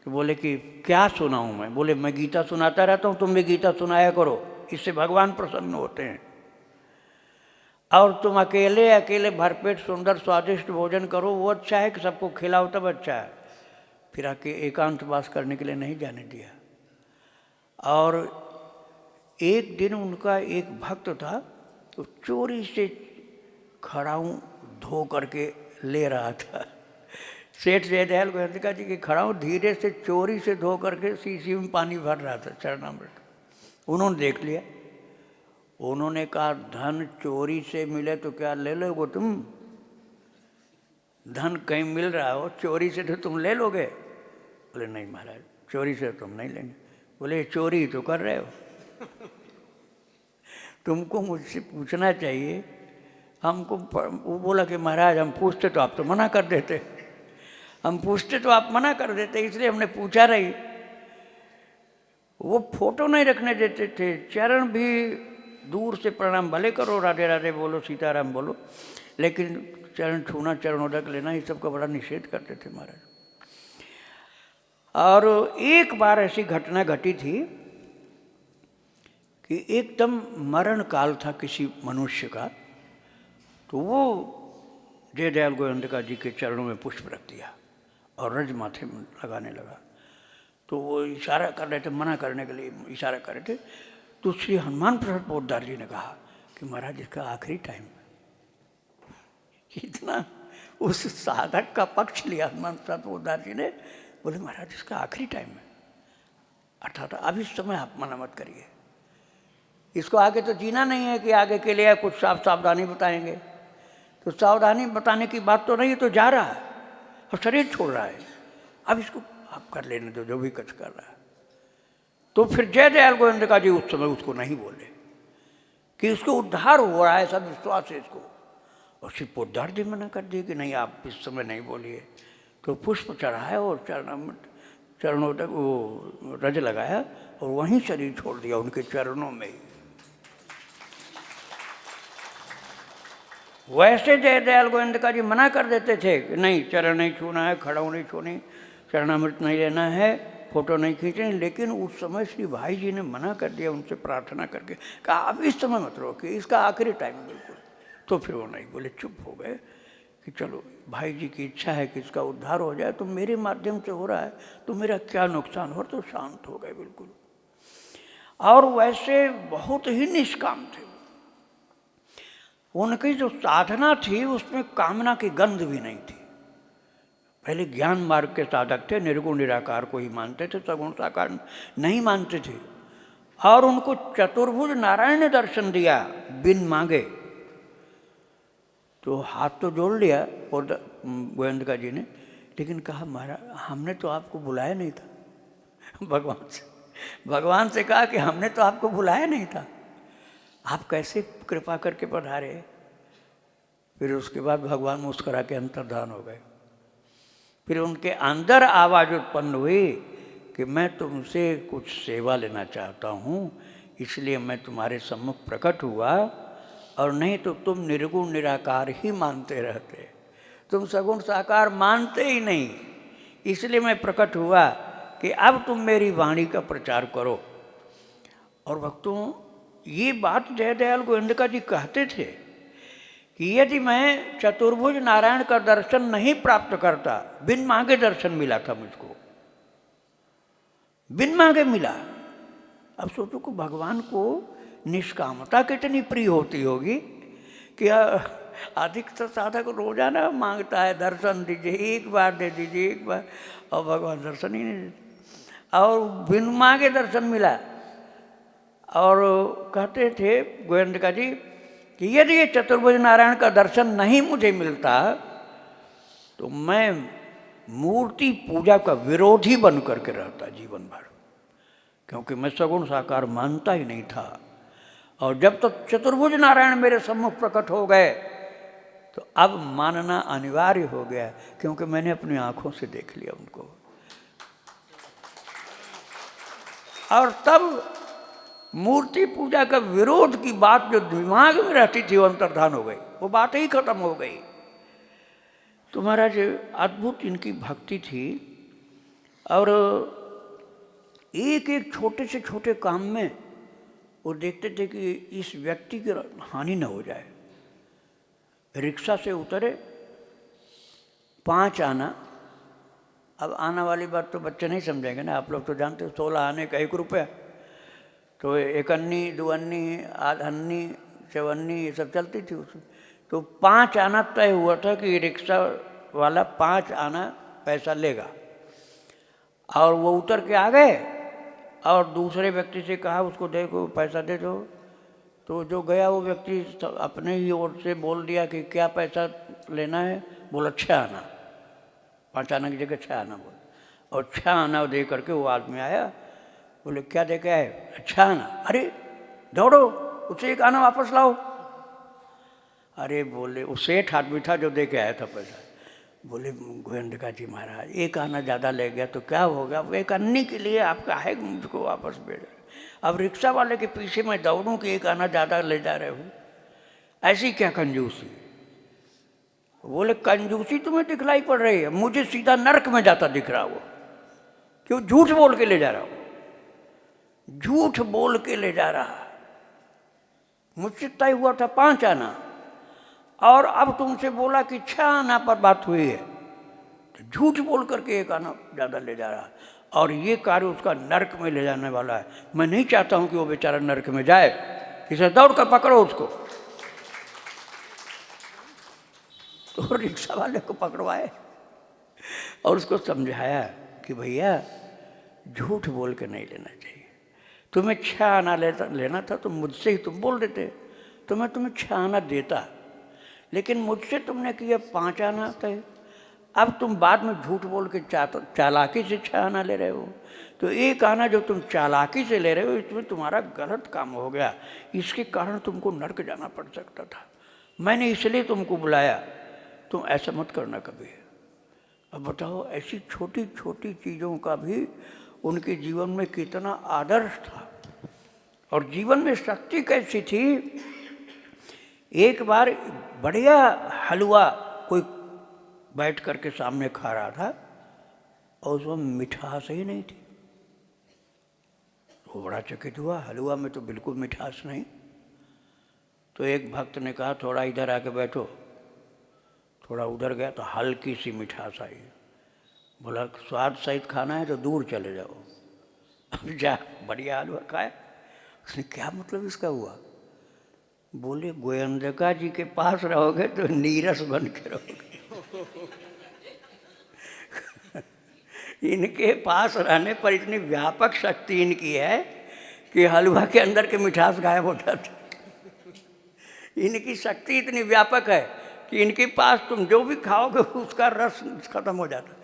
तो बोले कि क्या सुनाऊं मैं? बोले मैं गीता सुनाता रहता हूँ, तुम भी गीता सुनाया करो, इससे भगवान प्रसन्न होते हैं। और तुम अकेले अकेले भरपेट सुंदर स्वादिष्ट भोजन करो, वो अच्छा है कि सबको खिलाओ तब अच्छा है। फिर एकांतवास करने के लिए नहीं जाने दिया। और एक दिन उनका एक भक्त था, तो चोरी से खड़ाऊँ धो करके ले रहा था, सेठ जयदयाल गोयंतिका जी के खड़ा हूँ, धीरे से चोरी से धो करके शीशी में पानी भर रहा था चरणामृत। उन्होंने देख लिया, उन्होंने कहा धन चोरी से मिले तो क्या ले लोगे तुम? धन कहीं मिल रहा हो, चोरी से तो तुम ले लोगे? बोले नहीं महाराज, चोरी से तुम नहीं लेंगे। बोले चोरी तो कर रहे हो। तुमको मुझसे पूछना चाहिए। हमको वो बोला कि महाराज हम पूछते तो आप तो मना कर देते, हम पूछते तो आप मना कर देते, इसलिए हमने पूछा नहीं। वो फोटो नहीं रखने देते थे, चरण भी दूर से प्रणाम भले करो, राधे राधे बोलो, सीताराम बोलो, लेकिन चरण छूना, चरणोदक लेना, ये सब का बड़ा निषेध करते थे महाराज। और एक बार ऐसी घटना घटी थी कि एकदम मरण काल था किसी मनुष्य का, तो वो जयदयाल गोयंतिका जी के चरणों में पुष्प रख दिया और रज माथे में लगाने लगा। तो वो इशारा कर रहे थे, मना करने के लिए इशारा कर रहे थे। तो श्री हनुमान प्रसाद पोद्दार जी ने कहा कि महाराज इसका आखिरी टाइम है। इतना उस साधक का पक्ष लिया हनुमान प्रसाद पोद्दार जी ने, बोले महाराज इसका आखिरी टाइम है, अर्थात अब इस समय आप मना मत करिए, इसको आगे तो जीना नहीं है कि आगे के लिए कुछ सावधानी बताएंगे। तो सावधानी बताने की बात तो नहीं, तो जा रहा है और शरीर छोड़ रहा है, अब इसको आप कर लेने दो जो भी कुछ कर रहा है। तो फिर जयदयाल गोयंतिका जी उस समय उसको नहीं बोले कि इसको उद्धार हो रहा है, सब विश्वास है इसको। और श्री पोद्दार जी मना कर दिए कि नहीं आप इस समय नहीं बोलिए। तो पुष्प चढ़ाया और चरणों तक वो रज लगाया और वहीं शरीर छोड़ दिया उनके चरणों में ही। वैसे जयदयाल गोयंतिका जी मना कर देते थे कि नहीं चरण नहीं छूना है, खड़ाऊ नहीं छूनी, चरणामृत नहीं लेना है, फोटो नहीं खींचनी। लेकिन उस समय श्री भाई जी ने मना कर दिया, उनसे प्रार्थना करके कहा अब इस समय मत रोकिए, इसका आखिरी टाइम है बिल्कुल। तो फिर वो नहीं बोले, चुप हो गए कि चलो भाई जी की इच्छा है कि इसका उद्धार हो जाए, तो मेरे माध्यम से हो रहा है तो मेरा क्या नुकसान हो। तो शांत हो गए बिल्कुल। और वैसे बहुत ही निष्काम थे। उनकी जो साधना थी उसमें कामना की गंध भी नहीं थी। पहले ज्ञान मार्ग के साधक थे, निर्गुण निराकार को ही मानते थे, सगुण साकार नहीं मानते थे। और उनको चतुर्भुज नारायण ने दर्शन दिया बिन मांगे। तो हाथ तो जोड़ लिया और गोयंतिका जी ने, लेकिन कहा महाराज हमने तो आपको बुलाया नहीं था। भगवान से कहा कि हमने तो आपको बुलाया नहीं था, आप कैसे कृपा करके पधारे। फिर उसके बाद भगवान मुस्कुरा के अंतर्धान हो गए। फिर उनके अंदर आवाज़ उत्पन्न हुई कि मैं तुमसे कुछ सेवा लेना चाहता हूँ, इसलिए मैं तुम्हारे सम्मुख प्रकट हुआ, और नहीं तो तुम निर्गुण निराकार ही मानते रहते, तुम सगुण साकार मानते ही नहीं, इसलिए मैं प्रकट हुआ कि अब तुम मेरी वाणी का प्रचार करो। और भक्तों ये बात जयदयाल गोयंतिका जी कहते थे कि यदि मैं चतुर्भुज नारायण का दर्शन नहीं प्राप्त करता, बिन मांगे दर्शन मिला था मुझको, बिन मांगे मिला। अब सोचो कि भगवान को निष्कामता कितनी प्रिय होती होगी कि अधिकतर साधक रोजाना मांगता है दर्शन दीजिए, एक बार दे दीजिए, एक बार, और भगवान दर्शन ही नहीं देते। और बिन मांगे दर्शन मिला। और कहते थे गोयंतिका जी कि यदि ये चतुर्भुज नारायण का दर्शन नहीं मुझे मिलता तो मैं मूर्ति पूजा का विरोधी बन करके रहता जीवन भर, क्योंकि मैं सगुण साकार मानता ही नहीं था। और जब तक चतुर्भुज नारायण मेरे सम्मुख प्रकट हो गए तो अब मानना अनिवार्य हो गया, क्योंकि मैंने अपनी आंखों से देख लिया उनको। और तब मूर्ति पूजा का विरोध की बात जो दिमाग में रहती थी वो अंतर्धान हो गई, वो बात ही खत्म हो गई। तो महाराज अद्भुत इनकी भक्ति थी। और एक एक छोटे से छोटे काम में वो देखते थे कि इस व्यक्ति की हानि न हो जाए। रिक्शा से उतरे, 5 आना, अब आना वाली बात तो बच्चे नहीं समझेंगे ना, आप लोग तो जानते हो, 16 आने का 1 रुपया, तो 1 अन्नी, 2 अन्नी, 8 अन्नी, 6 अन्नी, ये सब चलती थी उसमें। तो 5 आना तय हुआ था कि रिक्शा वाला 5 आना पैसा लेगा। और वो उतर के आ गए और दूसरे व्यक्ति से कहा उसको देखो पैसा दे दो। तो जो गया वो व्यक्ति अपने ही ओर से बोल दिया कि क्या पैसा लेना है? बोला 6 आना, 5 आना की जगह 6 आना बोल। और 6 आना दे करके वो आदमी आया, बोले क्या दे के आए? 6 आना। अरे दौड़ो उससे 1 आना वापस लाओ। अरे बोले वो सेठ आदमी था जो दे के आया था पैसा। बोले गोविंदका जी महाराज 1 आना ज़्यादा ले गया तो क्या होगा? वो 1 अन्नी के लिए आपका है मुझको वापस भेजा। अब रिक्शा वाले के पीछे मैं दौड़ूं कि 1 आना ज़्यादा ले जा रहे हो, ऐसी क्या कंजूसी? बोले कंजूसी तुम्हें दिखलाई पड़ रही है, मुझे सीधा नरक में जाता दिख रहा वो। क्यों? झूठ बोल के ले जा रहा हो, झूठ बोल के ले जा रहा। मुझसे तय हुआ था 5 आना और अब तुमसे बोला कि 6 आना पर बात हुई है, तो झूठ बोल करके 1 आना ज़्यादा ले जा रहा। और ये कार्य उसका नरक में ले जाने वाला है। मैं नहीं चाहता हूं कि वो बेचारा नरक में जाए, इसे दौड़ कर पकड़ो उसको। तो रिक्शा वाले को पकड़वाए और उसको समझाया कि भैया झूठ बोल के नहीं लेना चाहिए। तुम्हें 6 आना लेना था तो मुझसे ही तुम बोल देते तो मैं तुम्हें 6 आना देता, लेकिन मुझसे तुमने किया 5 आना तय। अब तुम बाद में झूठ बोल के चालाकी से 6 आना ले रहे हो, तो 1 आना जो तुम चालाकी से ले रहे हो इसमें तुम्हारा गलत काम हो गया, इसके कारण तुमको नरक जाना पड़ सकता था। मैंने इसलिए तुमको बुलाया, तुम ऐसा मत करना कभी। अब बताओ ऐसी छोटी छोटी चीज़ों का भी उनके जीवन में कितना आदर्श था और जीवन में शक्ति कैसी थी। एक बार बढ़िया हलवा कोई बैठ करके सामने खा रहा था और उसमें मिठास ही नहीं थी। वो बड़ा चकित हुआ, हलवा में तो बिल्कुल मिठास नहीं। तो एक भक्त ने कहा थोड़ा इधर आके बैठो। थोड़ा उधर गया तो हल्की सी मिठास आई। बोला स्वाद सहित खाना है तो दूर चले जाओ। अब जा बढ़िया हलवा खाया। उसने क्या मतलब इसका हुआ? बोले गोविंदका जी के पास रहोगे तो नीरस बन के रहोगे। इनके पास रहने पर इतनी व्यापक शक्ति इनकी है कि हलवा के अंदर के मिठास गायब हो जाती। इनकी शक्ति इतनी व्यापक है कि इनके पास तुम जो भी खाओगे उसका रस खत्म हो जाता।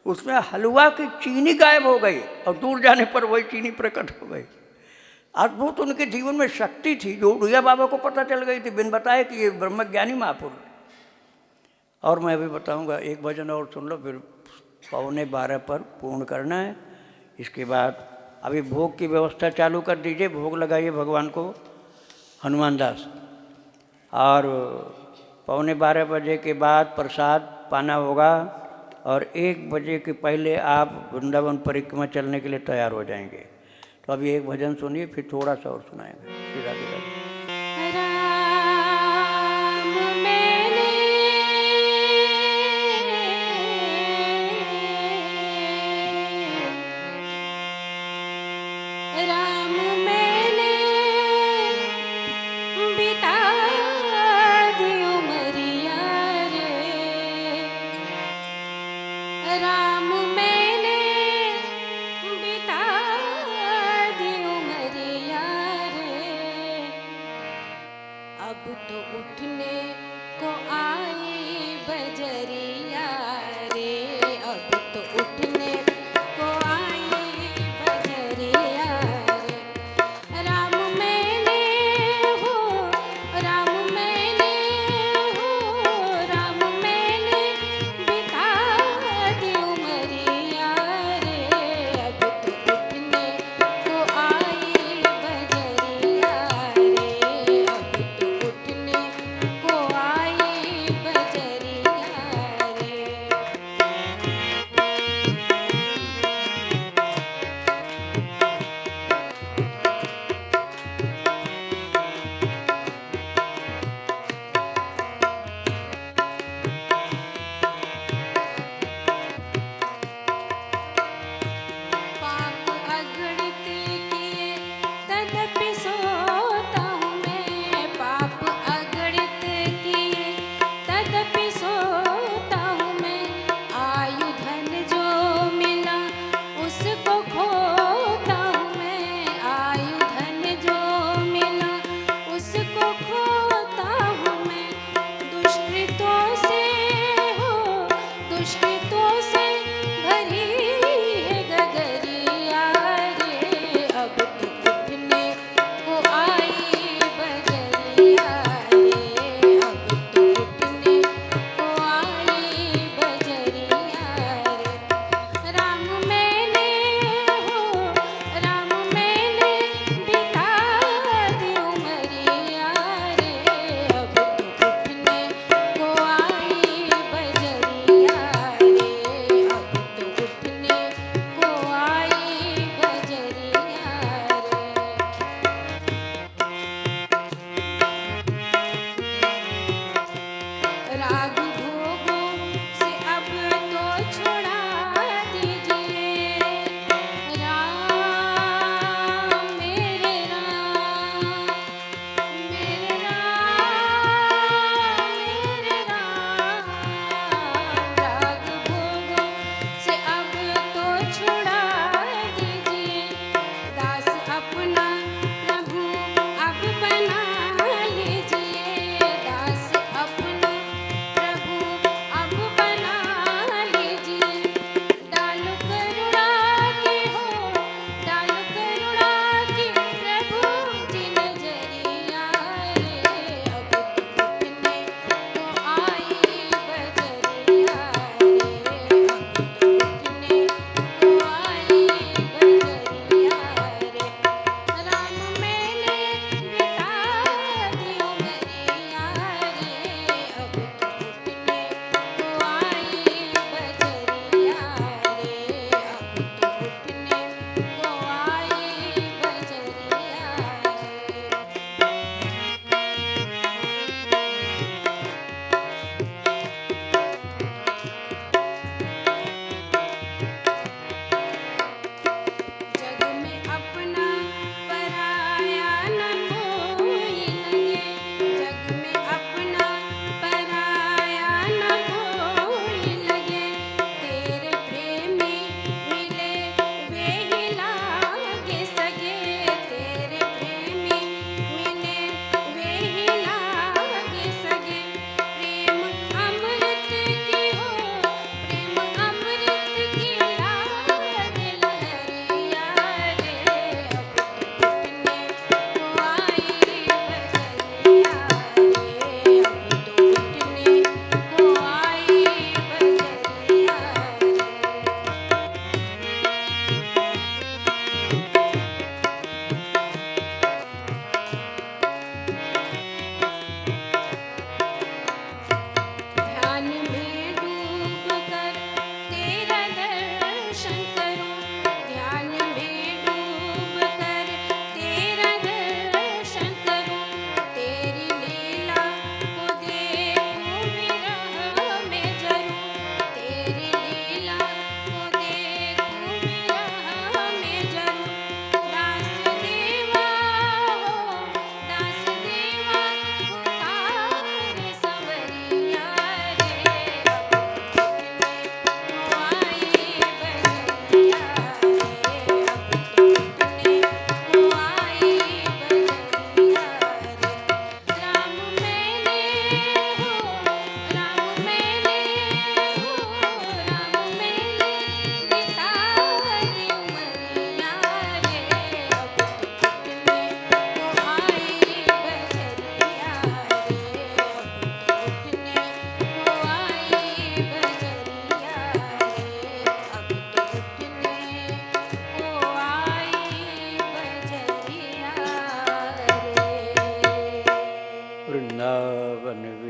उसमें हलवा की चीनी गायब हो गई और दूर जाने पर वही चीनी प्रकट हो गई। अद्भुत उनके जीवन में शक्ति थी जो उड़िया बाबा को पता चल गई थी बिन बताए कि ये ब्रह्मज्ञानी महापुरुष। और मैं अभी बताऊंगा, एक भजन और सुन लो, फिर 11:15 पर पूर्ण करना है। इसके बाद अभी भोग की व्यवस्था चालू कर दीजिए, भोग लगाइए भगवान को हनुमान दास। और 11:15 बजे के बाद प्रसाद पाना होगा और 1 बजे के पहले आप वृंदावन परिक्रमा चलने के लिए तैयार हो जाएंगे। तो अभी एक भजन सुनिए, फिर थोड़ा सा और सुनाएंगे। श्री राधे राधे।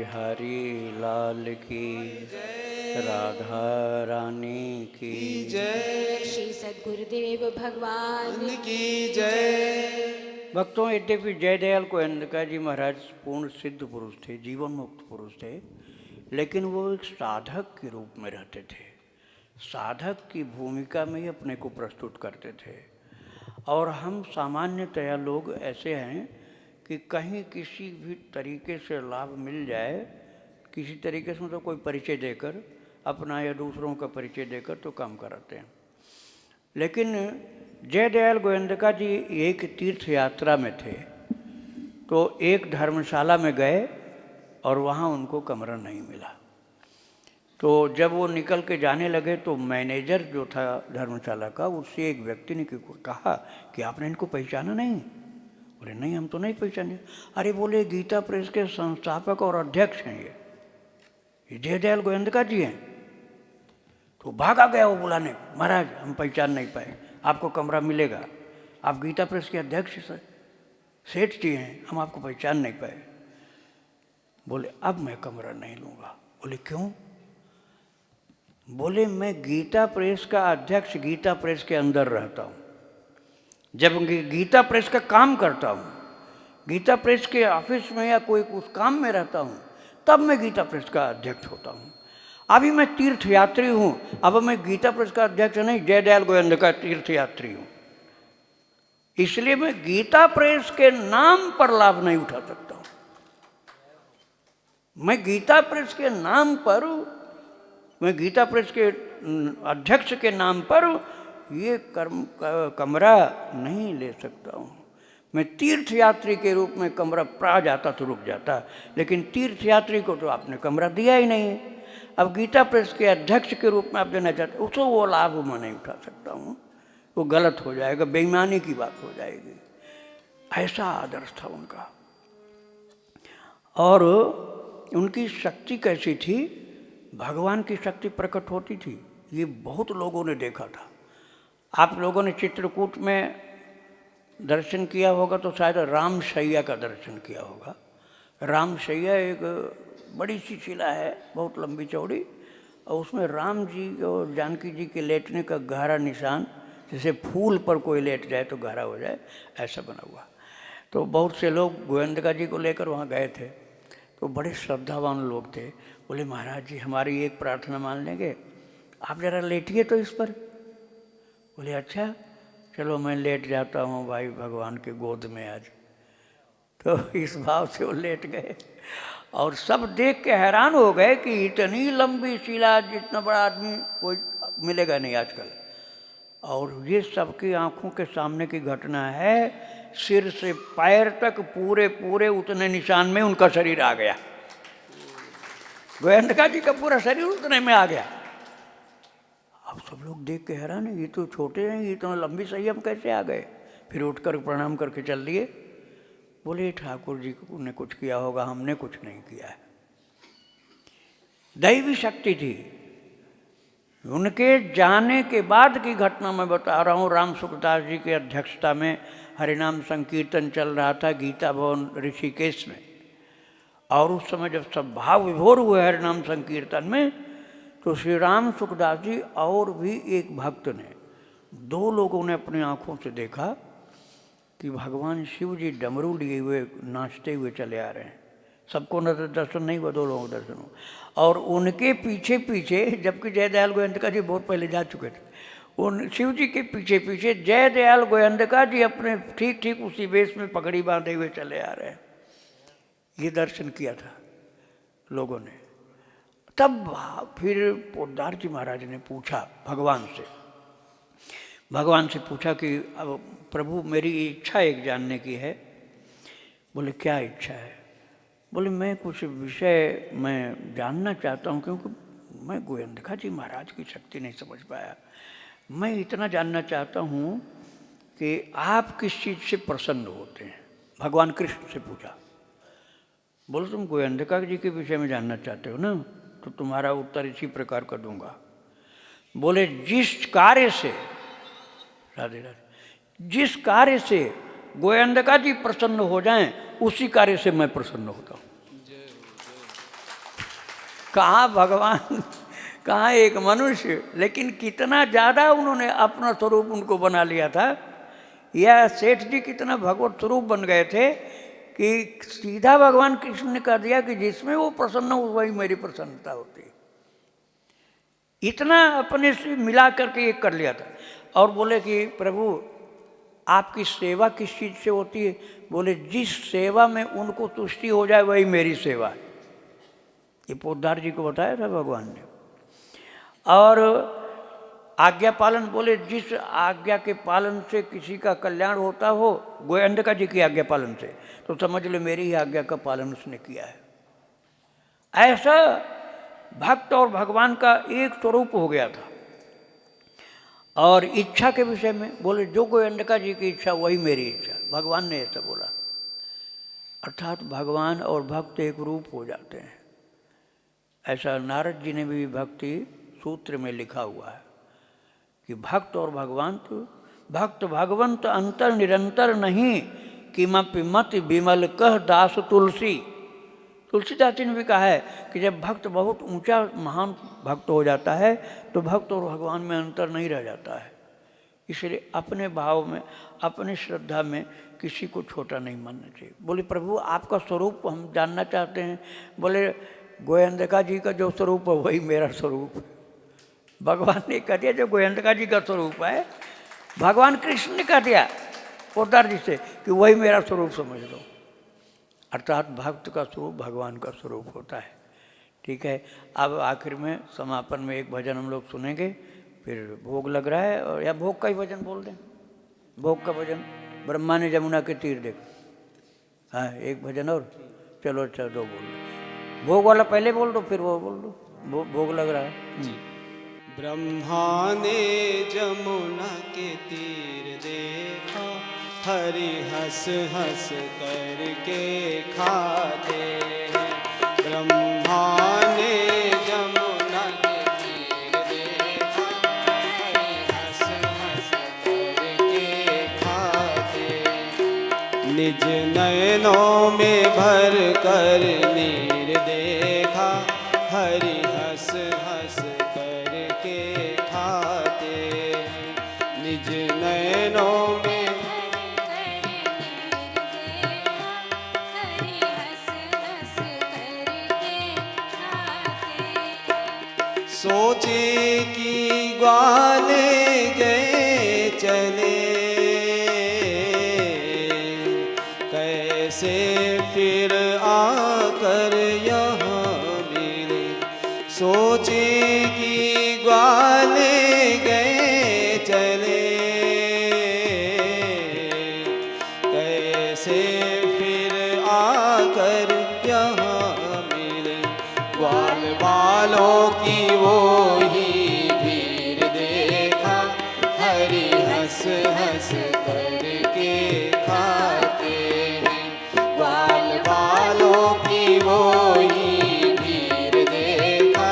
बिहारी लाल की, राधा रानी की जय, श्री सद्गुरुदेव भगवान की जय। भक्तों, यद्यपि जयदयाल गोयंदका जी महाराज पूर्ण सिद्ध पुरुष थे, जीवन मुक्त पुरुष थे, लेकिन वो एक साधक के रूप में रहते थे। साधक की भूमिका में ही अपने को प्रस्तुत करते थे। और हम सामान्यतया लोग ऐसे हैं कि कहीं किसी भी तरीके से लाभ मिल जाए, किसी तरीके से मतलब कोई परिचय देकर अपना या दूसरों का परिचय देकर तो काम कराते हैं। लेकिन जयदयाल गोयंदका जी एक तीर्थ यात्रा में थे, तो एक धर्मशाला में गए और वहाँ उनको कमरा नहीं मिला। तो जब वो निकल के जाने लगे तो मैनेजर जो था धर्मशाला का, उससे एक व्यक्ति ने कहा कि आपने इनको पहचाना नहीं? बोले नहीं, हम तो नहीं पहचाने। अरे बोले, गीता प्रेस के संस्थापक और अध्यक्ष हैं ये जयदयाल गोयंदका जी हैं। तो भागा गया वो बुलाने, महाराज हम पहचान नहीं पाए, आपको कमरा मिलेगा, आप गीता प्रेस के अध्यक्ष सेठ जी हैं, हम आपको पहचान नहीं पाए। बोले अब मैं कमरा नहीं लूँगा। बोले क्यों? बोले मैं गीता प्रेस का अध्यक्ष गीता प्रेस के अंदर रहता हूँ, जब गीता प्रेस का काम करता हूँ, गीता प्रेस के ऑफिस में या कोई उस काम में रहता हूँ, तब मैं गीता प्रेस का अध्यक्ष होता हूँ। अभी मैं तीर्थ यात्री हूँ, अब मैं गीता प्रेस का अध्यक्ष नहीं, जयदयाल गोयंदका तीर्थ यात्री हूँ, इसलिए मैं गीता प्रेस के नाम पर लाभ नहीं उठा सकता हूँ। मैं गीता प्रेस के नाम पर, मैं गीता प्रेस के अध्यक्ष के नाम पर ये कमरा नहीं ले सकता हूँ। मैं तीर्थ यात्री के रूप में कमरा पा जाता तो रुक जाता, लेकिन तीर्थ यात्री को तो आपने कमरा दिया ही नहीं है। अब गीता प्रेस के अध्यक्ष के रूप में आप देना चाहते, उसको वो लाभ मैं नहीं उठा सकता हूँ, वो गलत हो जाएगा, बेईमानी की बात हो जाएगी। ऐसा आदर्श था उनका। और उनकी शक्ति कैसी थी? भगवान की शक्ति प्रकट होती थी, ये बहुत लोगों ने देखा था। आप लोगों ने चित्रकूट में दर्शन किया होगा तो शायद रामशैया का दर्शन किया होगा। रामशैया एक बड़ी सी शिला है, बहुत लंबी चौड़ी, और उसमें राम जी और जानकी जी के लेटने का गहरा निशान, जैसे फूल पर कोई लेट जाए तो गहरा हो जाए, ऐसा बना हुआ। तो बहुत से लोग गोयंदका जी को लेकर वहाँ गए थे, तो बड़े श्रद्धावान लोग थे। बोले महाराज जी हमारी एक प्रार्थना मान लेंगे, आप ज़रा लेटिए तो इस पर। बोले अच्छा चलो मैं लेट जाता हूँ भाई भगवान के गोद में आज। तो इस भाव से वो लेट गए और सब देख के हैरान हो गए कि इतनी लंबी शिला, जितना बड़ा आदमी कोई मिलेगा नहीं आजकल। और ये सबकी आंखों के सामने की घटना है, सिर से पैर तक पूरे पूरे उतने निशान में उनका शरीर आ गया। गोयंदका जी का पूरा शरीर उतने में आ गया। अब सब लोग देख के हैरान है, ये तो छोटे हैं, ये तो लंबी संयम कैसे आ गए? फिर उठकर प्रणाम करके चल दिए। बोले ठाकुर जी ने कुछ किया होगा, हमने कुछ नहीं किया है। दैवी शक्ति थी। उनके जाने के बाद की घटना मैं बता रहा हूँ। राम सुखदास जी की अध्यक्षता में हरिनाम संकीर्तन चल रहा था गीता भवन ऋषिकेश में, और उस समय जब सब भाव विभोर हुए हरिनाम संकीर्तन में, तो श्री राम सुखदास जी और भी एक भक्त ने, दो लोगों ने अपनी आँखों से देखा कि भगवान शिव जी डमरू लिए हुए नाचते हुए चले आ रहे हैं। सबको नजर दर्शन नहीं हुआ, दो लोगों को दर्शन हुआ। और उनके पीछे पीछे, जबकि जयदयाल गोयंदका जी बहुत पहले जा चुके थे, उन शिव जी के पीछे पीछे जयदयाल गोयंदका जी अपने ठीक ठीक उसी वेश में पगड़ी बांधे हुए चले आ रहे हैं। ये दर्शन किया था लोगों ने। तब फिर पोद्दार जी महाराज ने पूछा भगवान से पूछा कि अब प्रभु मेरी इच्छा एक जानने की है। बोले क्या इच्छा है? बोले मैं कुछ विषय मैं जानना चाहता हूँ, क्योंकि मैं गोयंदका जी महाराज की शक्ति नहीं समझ पाया। मैं इतना जानना चाहता हूँ कि आप किस चीज़ से प्रसन्न होते हैं? भगवान कृष्ण से पूछा। बोले तुम गोयंदका जी के विषय में जानना चाहते हो ना, तो तुम्हारा उत्तर इसी प्रकार का दूंगा। बोले जिस कार्य से, राधे राधे, जिस कार्य से गोयंदका जी प्रसन्न हो जाएं, उसी कार्य से मैं प्रसन्न होता हूँ। कहाँ भगवान, कहाँ एक मनुष्य, लेकिन कितना ज़्यादा उन्होंने अपना स्वरूप उनको बना लिया था। यह सेठ जी कितना भगवत स्वरूप बन गए थे कि सीधा भगवान कृष्ण ने कह दिया कि जिसमें वो प्रसन्न हो वही मेरी प्रसन्नता होती। इतना अपने से मिला करके एक कर लिया था। और बोले कि प्रभु आपकी सेवा किस चीज़ से होती है? बोले जिस सेवा में उनको तुष्टि हो जाए वही मेरी सेवा है। ये पोद्दार जी को बताया था भगवान ने। और आज्ञा पालन, बोले जिस आज्ञा के पालन से किसी का कल्याण होता हो, गोयंडका जी की आज्ञा पालन से, तो समझ लो मेरी ही आज्ञा का पालन उसने किया है। ऐसा भक्त और भगवान का एक स्वरूप हो गया था। और इच्छा के विषय में बोले जो गोयंडका जी की इच्छा वही मेरी इच्छा, भगवान ने ऐसा बोला। अर्थात भगवान और भक्त एक रूप हो जाते हैं। ऐसा नारद जी ने भी भक्ति सूत्र में लिखा हुआ है कि भक्त और भगवान, तो भक्त भगवंत अंतर निरंतर नहीं, किमपि मति विमल कह दास तुलसी। तुलसीदास जी ने भी कहा है कि जब भक्त बहुत ऊंचा महान भक्त हो जाता है तो भक्त और भगवान में अंतर नहीं रह जाता है। इसलिए अपने भाव में, अपनी श्रद्धा में किसी को छोटा नहीं मानना चाहिए। बोले प्रभु आपका स्वरूप हम जानना चाहते हैं। बोले गोयंडका जी का जो स्वरूप है वही मेरा स्वरूप है। भगवान ने कह दिया जो गोयंडका जी का स्वरूप है, भगवान कृष्ण ने कह दिया पोद्दार जी से कि वही मेरा स्वरूप समझ लो। अर्थात भक्त का स्वरूप भगवान का स्वरूप होता है। ठीक है, अब आखिर में समापन में एक भजन हम लोग सुनेंगे, फिर भोग लग रहा है। और या भोग का ही भजन बोल दें, भोग का भजन, ब्रह्मा ने जमुना के तीर देखा। हाँ एक भजन और, चलो अच्छा दो बोल दो। भोग वाला पहले बोल दो फिर वो बोल दो, भोग लग रहा है। ब्रह्मा ने जमुना के तीर देखा, हरि हंस हंस करके खाते हैं। ब्रह्मा ने जमुना के तीर देखा, हरि हंस हंस करके खाते। निज नयनों में भर कर नीर देखा, हरि हंस हंस करके खाते। निज नयनों में सोचे कि ग्वाले गए चले, कैसे फिर आकर यहाँ मिले। सोचे कि ग्वाले गए चले, कैसे फिर आकर यहाँ मिले। ग्वाल वालों की वो ही भीड़ देखा, हरि हंस हंस करके खाते हैं। ग्वाल वालों की वो ही भीड़ देखा,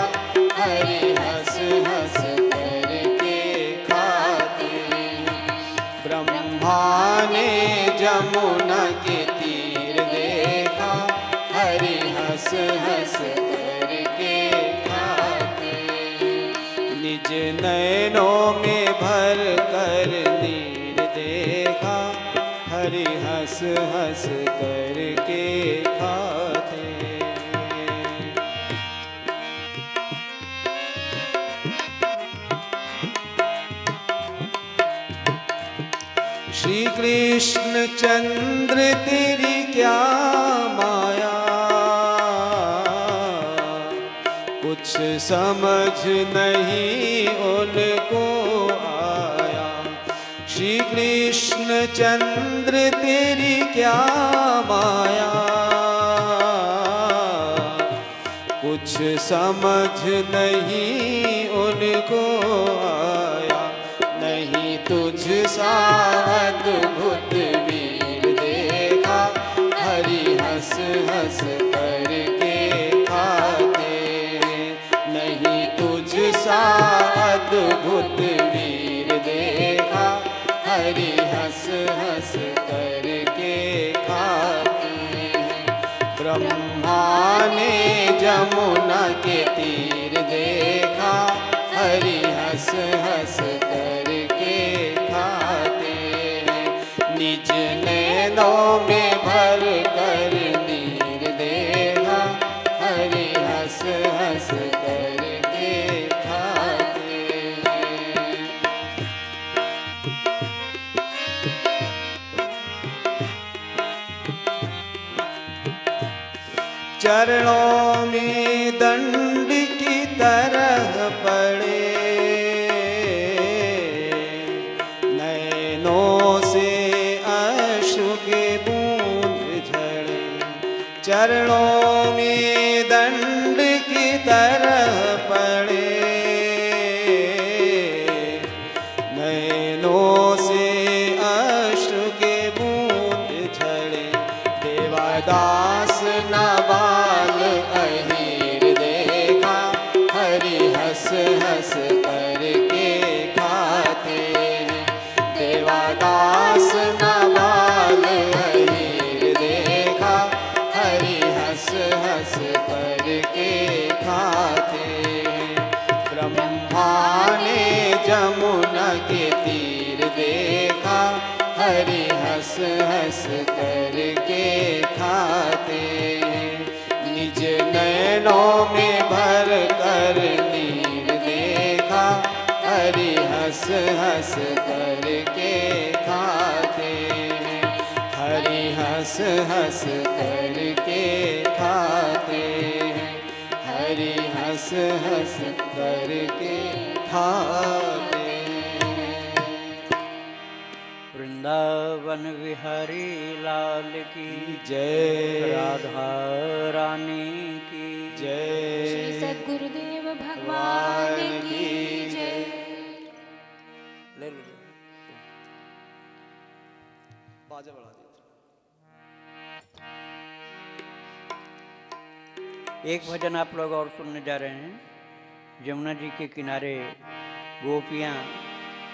हरि हंस हंस करके खाते हैं। ब्रह्मा ने जमुना के तीर देखा, हरि हंस हंस निज नयनों में भर कर नीर देखा, हरि हंस हंस करके खाते। श्री कृष्ण चंद्र तेरी क्या माया, कुछ समझ नहीं उनको आया। श्री कृष्ण चंद्र तेरी क्या माया, कुछ समझ नहीं उनको आया। नहीं तुझ सा अद्भुत वीर देखा, हरि हंस हंस करके खाते। नहीं तुझ सा अद्भुत वीर देखा, हरि हंस हंस करके खाते। ब्रह्मा ने जमुना के तीर देखा, हरि हंस हंस करके खाते हैं। निज नैनों में भर कर नीर देखा, हरि हंस हंस करके खाते हैं। चरणों में दंड की तरह पड़े, नैनों से अश्रु के बूंद झड़े। चरणों में दंड की तरह पड़े, नैनों से अश्रु के बूंद झड़े। देवादास नवाल अहीर देखा, हरि हंस हंस करके खाते हैं। देवादास नवाल अहीर देखा, हरि हंस हंस करके खाते हैं। ब्रह्मा ने जमुना के तीर देखा, हरि हंस हंस करके खाते हैं। निज नैनों में भर कर नीर देखा, हरि हंस हंस करके खाते हैं। हरि हंस हंस करके खाते हैं। हरि हंस हंस करके खाते हैं। वृंदावन विहारी लाल की जय, राधा रानी की श्री जय, सद्गुरुदेव भगवान की जय। ले लो। बाजा बढ़ा दीजिए। एक भजन आप लोग और सुनने जा रहे हैं। यमुना जी के किनारे गोपियाँ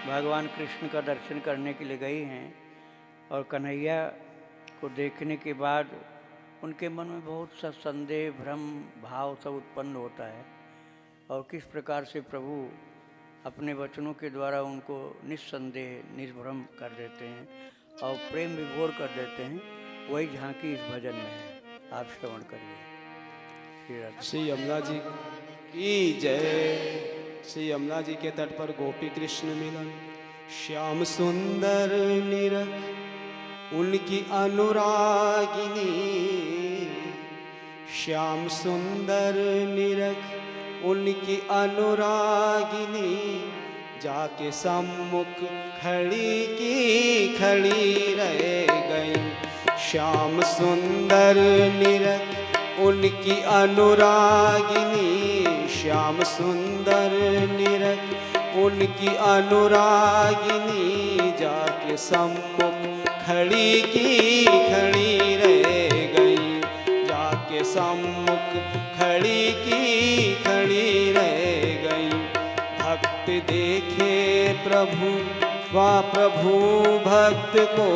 भगवान कृष्ण का दर्शन करने के लिए गई हैं और कन्हैया को देखने के बाद उनके मन में बहुत सा संदेह, भ्रम, भाव सब उत्पन्न होता है और किस प्रकार से प्रभु अपने वचनों के द्वारा उनको निस्संदेह, निष्भ्रम कर देते हैं और प्रेम विभोर कर देते हैं। वही झांकी इस भजन में है। आप श्रवण करिए। श्री राधे। श्री यमुना जी की जय। श्री यमुना जी के तट पर गोपी कृष्ण मिलन। श्याम सुंदर निरख उनकी अनुरागिनी, श्याम सुंदर निरख उनकी अनुरागिनी, जाके सम्मुख खड़ी की खड़ी रह गई। श्याम सुंदर निरख उनकी अनुरागिनी, श्याम सुंदर निरख उनकी अनुरागिनी, जाके सम्मुख खड़ी की खड़ी रह गई। जाके सम्मुख खड़ी की खड़ी रह गई। भक्त देखे प्रभु वा प्रभु भक्त को,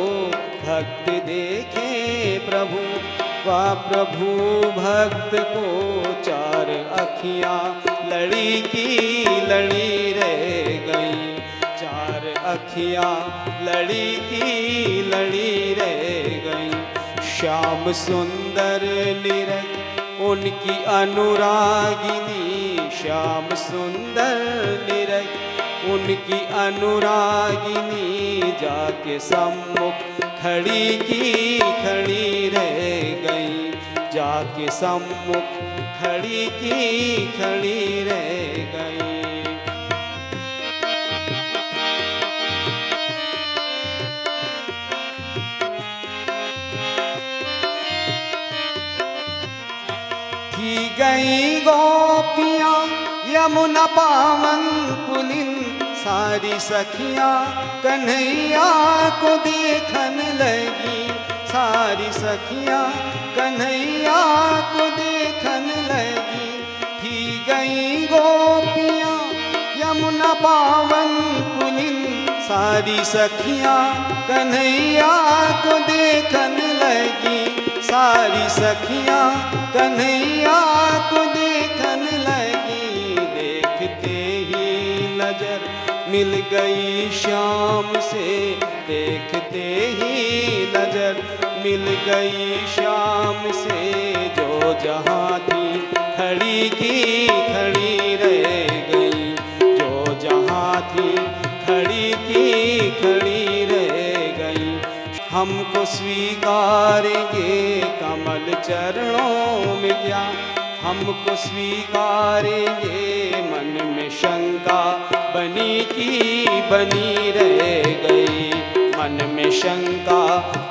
भक्त देखे प्रभु वा प्रभु भक्त को, चार अखियाँ लड़ी की लड़ी रह गई। चार अखियाँ लड़ी की लड़ी रह गई। श्याम सुंदर निरख उनकी अनुरागिनी, श्याम सुंदर निरख उनकी अनुरागिनी, जाके सम्मुख खड़ी की खड़ी रह गई। जाके सम्मुख खड़ी की खड़ी रह गई। थी गई गोपियाँ यमुना पावन पुलिन, सारी सखियाँ कन्हैया को देखन लगी। सारी सखियाँ कन्हैया को देखन लगी। थी गई गोपियाँ यमुना पावन पुलिन, सारी सखियाँ कन्हैया को देखन लगी। सारी सखियां कन्हैया को देखन लगी, देखते ही नजर मिल गई श्याम से, देखते ही नजर मिल गई श्याम से। जो जहाँ थी खड़ी की खड़ी रह गई, जो जहाँ थी खड़ी की खड़ी रह गई। हमको स्वीकारेंगे कमल चरणों में क्या, हमको स्वीकारेंगे मन में शंका बनी की बनी रह गई, मन में शंका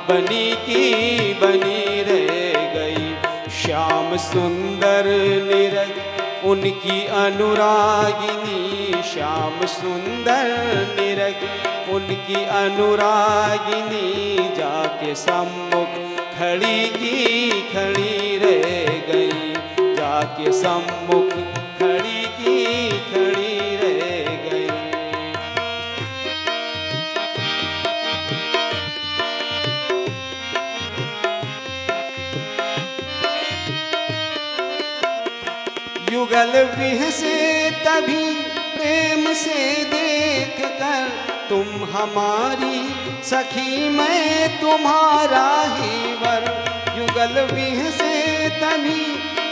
बनी की बनी रह गई। श्याम सुंदर निरख उनकी अनुरागिनी, श्याम सुंदर निरख उनकी अनुरागिनी, जाके सम्मुख खड़ी की खड़ी रह गई, जाके सम्मुख खड़ी की खड़ी रह गई। युगल विह से तभी प्रेम से देख कर, तुम हमारी सखी मैं तुम्हारा ही वर। युगल विह से तभी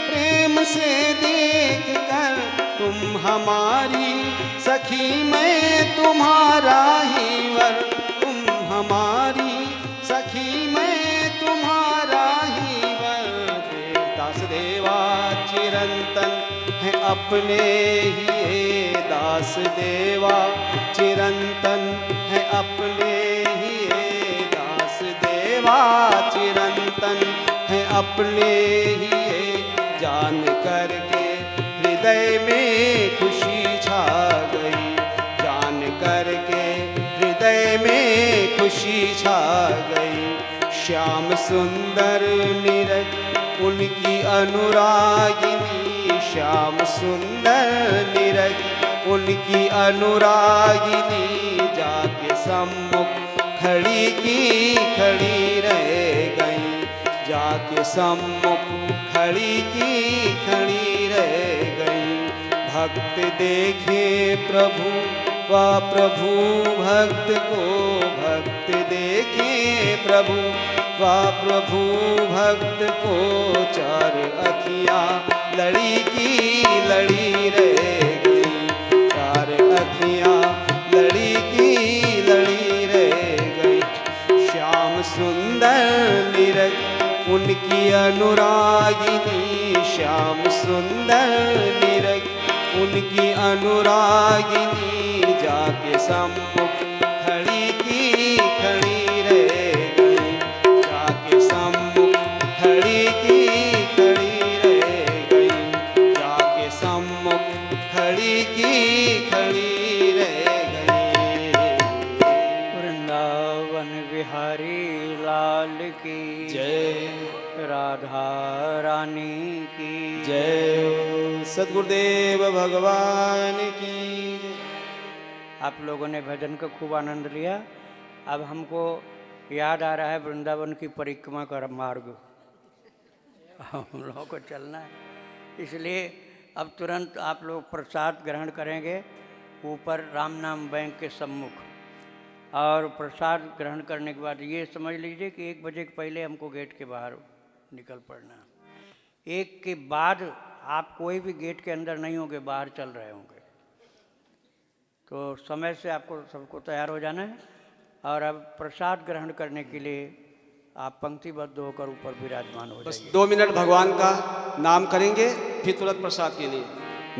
प्रेम से देख कर, तुम हमारी सखी मैं तुम्हारा ही वर, तुम हमारी सखी मैं तुम्हारा ही वर। दास देवा चिरंतन है अपने ही, दास देवा चिरंतन है अपने ही, दास देवा चिरंतन है अपने ही। जान करके हृदय में खुशी छा गई, जान करके हृदय में खुशी छा गई। श्याम सुंदर निरख उनकी अनुरागिनी, श्याम सुंदर निरख उनकी अनुरागिनी, जाके सम्मुख खड़ी की खड़ी रह गई, जाके सम्मुख खड़ी की खड़ी रह गई। भक्त देखे प्रभु वा प्रभु भक्त को, भक्त देखे प्रभु वा प्रभु भक्त को, चार अखियाँ लड़ी की लड़ी रह गई, चार अखियाँ लड़ी की लड़ी रह गई। श्याम सुंदर निरख उनकी अनुरागिनी, श्याम सुंदर निरख उनकी अनुरागिनी, जाके सम्मुख खड़ी की खड़ी रह गई, जाके सम्मुख खड़ी की खड़ी रह गई, जाके सम्मुख खड़ी की खड़ी रह गई। वृंदावन बिहारी लाल की जय, राधा रानी की जय, सद्गुरुदेव भगवान की। आप लोगों ने भजन का खूब आनंद लिया। अब हमको याद आ रहा है वृंदावन की परिक्रमा का मार्ग हम लोगों को चलना है, इसलिए अब तुरंत आप लोग प्रसाद ग्रहण करेंगे ऊपर राम नाम बैंक के सम्मुख। और प्रसाद ग्रहण करने के बाद ये समझ लीजिए कि 1 बजे के पहले हमको गेट के बाहर निकल पड़ना। 1 के बाद आप कोई भी गेट के अंदर नहीं होंगे, बाहर चल रहे होंगे। तो समय से आपको सबको तैयार हो जाना है। और अब प्रसाद ग्रहण करने के लिए आप पंक्तिबद्ध होकर ऊपर विराजमान हो बस जाइए। 2 मिनट भगवान का नाम करेंगे, फिर तुरंत प्रसाद के लिए।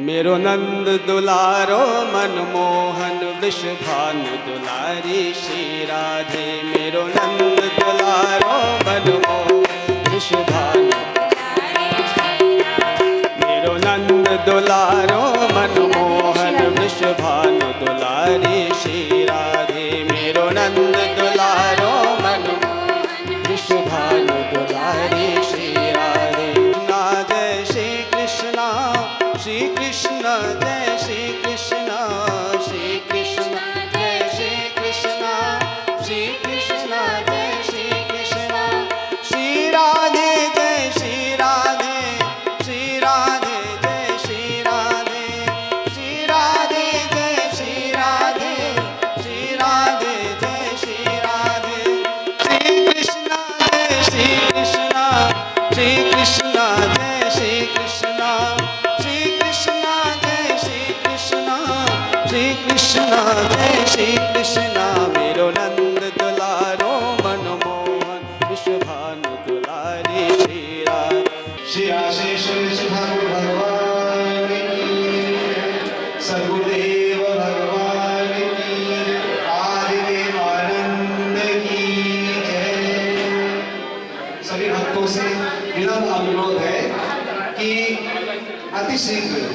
मेरो नंद दुलारो मनमोहन वृषभान दुलारी श्री राधे, मेरो नंद दुलारो मनमोहन वृषभान, मेरो नंद दुलारो मनमोहन वृषभान दुलारी श्री राधे, मेरो नंद दुलारो मनमोहन वृषभान दुलारी श्री राधे। ना जय श्री कृष्णा, श्री कृष्ण जय श्री कृष्ण, श्री कृष्ण जय श्री कृष्ण, श्री कृष्ण जय श्री कृष्ण, श्री राधे कृष्णा जय श्री कृष्णा मेरो नंद दुलारो मनमोहन विश्वभानु दुलारी श्री राम। श्री आशीष भगवान की, सद्गुरुदेव भगवान की, आदिदेव आनंद की जय। सभी भक्तों से विनम्र अनुरोध है कि अति शीघ्र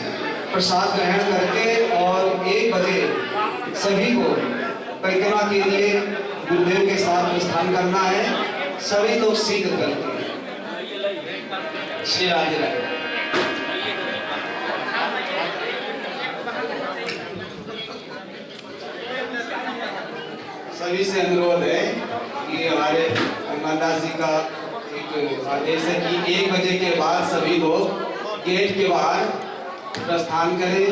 प्रसाद ग्रहण करके और 1 बजे सभी को परिक्रमा के लिए गुरुदेव के साथ प्रस्थान करना है। सभी लोग शीघ्र करते हैं। श्री राधे राधे। सभी से अनुरोध है कि हमारे हनुमानदास जी का एक आदेश है कि 1 बजे के बाद सभी लोग गेट के बाहर प्रस्थान करें।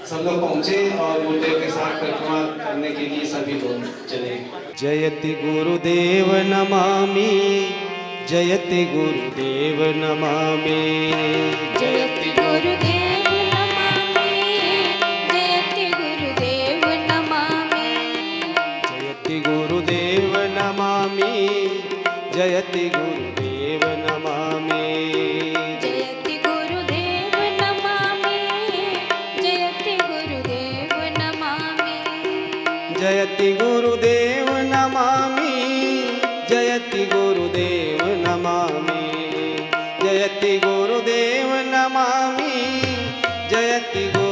सब लोग पहुंचे और गुरुदेव के साथ परिक्रमा करने के लिए सभी लोग चले। जयति गुरुदेव नमामि, जयति गुरुदेव नमामि, जयति गुरुदेव नमामि, जयति गुरुदेव नमामि, जयति गुरुदेव नमामि, जयति गुरुदेव नमामि, जयति गुरुदेव नमामि, जयति गुरुदेव नमामि, जयति गुरुदेव नमामि, जयति गुरुदेव नमामि, जयति गुरुदेव नमामि, जयति गुरुदेव